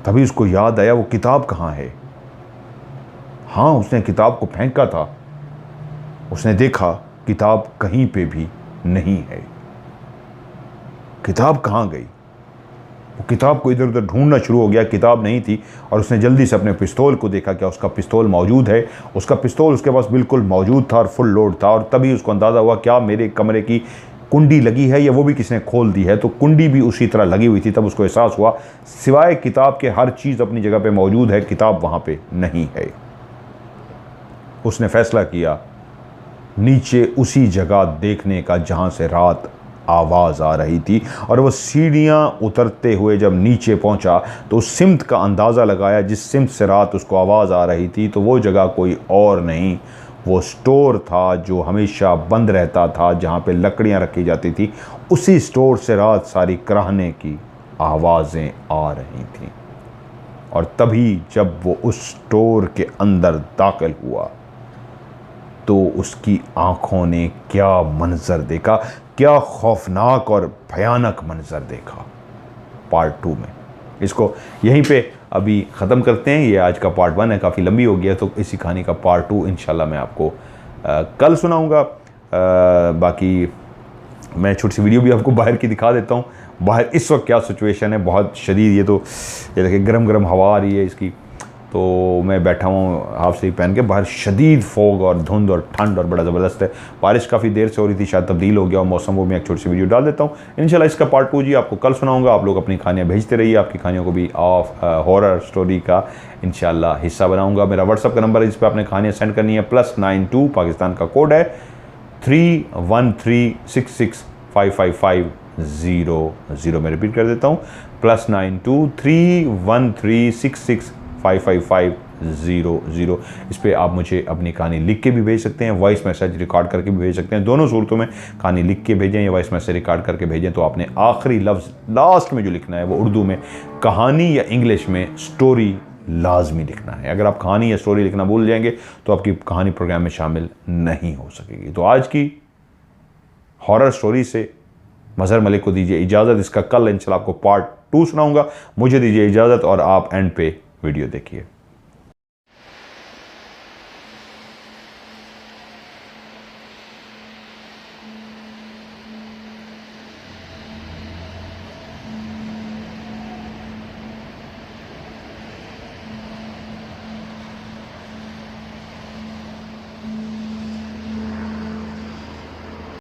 तभी उसको याद आया वो किताब कहाँ है। हाँ, उसने किताब को फेंका था। उसने देखा किताब कहीं पे भी नहीं है। किताब कहाँ गई? वो किताब को इधर उधर ढूंढना शुरू हो गया, किताब नहीं थी। और उसने जल्दी से अपने पिस्तौल को देखा, क्या उसका पिस्तौल मौजूद है? उसका पिस्तौल उसके पास बिल्कुल मौजूद था और फुल लोड था। और तभी उसको अंदाज़ा हुआ, क्या मेरे कमरे की कुंडी लगी है या वो भी किसी ने खोल दी है? तो कुंडी भी उसी तरह लगी हुई थी। तब उसको एहसास हुआ, सिवाय किताब के हर चीज़ अपनी जगह पर मौजूद है, किताब वहाँ पर नहीं है। उसने फैसला किया नीचे उसी जगह देखने का जहाँ से रात आवाज़ आ रही थी। और वो सीढ़ियाँ उतरते हुए जब नीचे पहुँचा तो उस सिमत का अंदाज़ा लगाया जिस सिमत से रात उसको आवाज़ आ रही थी। तो वो जगह कोई और नहीं, वो स्टोर था जो हमेशा बंद रहता था, जहाँ पे लकड़ियाँ रखी जाती थी। उसी स्टोर से रात सारी कराहने की आवाज़ें आ रही थीं। और तभी जब वो उस स्टोर के अंदर दाखिल हुआ तो उसकी आंखों ने क्या मंजर देखा, क्या खौफनाक और भयानक मंजर देखा। पार्ट 2 में इसको यहीं पे अभी ख़त्म करते हैं। ये आज का पार्ट 1 है, काफ़ी लंबी हो गया, तो इसी कहानी का पार्ट 2 इंशाल्लाह मैं आपको कल सुनाऊंगा। बाकी मैं छोटी सी वीडियो भी आपको बाहर की दिखा देता हूँ। बाहर इस वक्त क्या सिचुएशन है, बहुत शदीद। ये देखिए गर्म गर्म हवा आ रही है इसकी। तो मैं बैठा हूँ हाफ स्लीव पहन के, बाहर शदीद फोग और धुंध और ठंड और बड़ा ज़बरदस्त है। बारिश काफ़ी देर से हो रही थी, शायद तब्दील हो गया और मौसम। वो मैं एक छोटी सी वीडियो डाल देता हूँ इंशाल्लाह। इसका पार्ट 2 जी आपको कल सुनाऊंगा। आप लोग अपनी कहानियाँ भेजते रहिए, आपकी कहानियों को भी हॉरर स्टोरी का इंशाल्लाह हिस्सा बनाऊँगा। मेरा व्हाट्सअप का नंबर है जिस पर आपने कहानियाँ सेंड करनी है, +92 पाकिस्तान का कोड है। 313665550 मैं रिपीट कर देता हूँ, +92 313665550। इस पर आप मुझे अपनी कहानी लिख के भी भेज सकते हैं, वॉइस मैसेज रिकॉर्ड करके भी भेज सकते हैं। दोनों सूरतों में कहानी लिख के भेजें या वॉइस मैसेज रिकॉर्ड करके भेजें। तो आपने आखिरी लफ्ज़ लास्ट में जो लिखना है वो उर्दू में कहानी या इंग्लिश में स्टोरी लाजमी लिखना है। अगर आप कहानी या स्टोरी लिखना भूल जाएंगे तो आपकी कहानी प्रोग्राम में शामिल नहीं हो सकेगी। तो आज की हॉरर स्टोरी से मज़हर मलिक को दीजिए इजाज़त। इसका कल इंशाल्लाह आपको पार्ट 2 सुनाऊंगा। मुझे दीजिए इजाज़त और आप एंड पे वीडियो देखिए।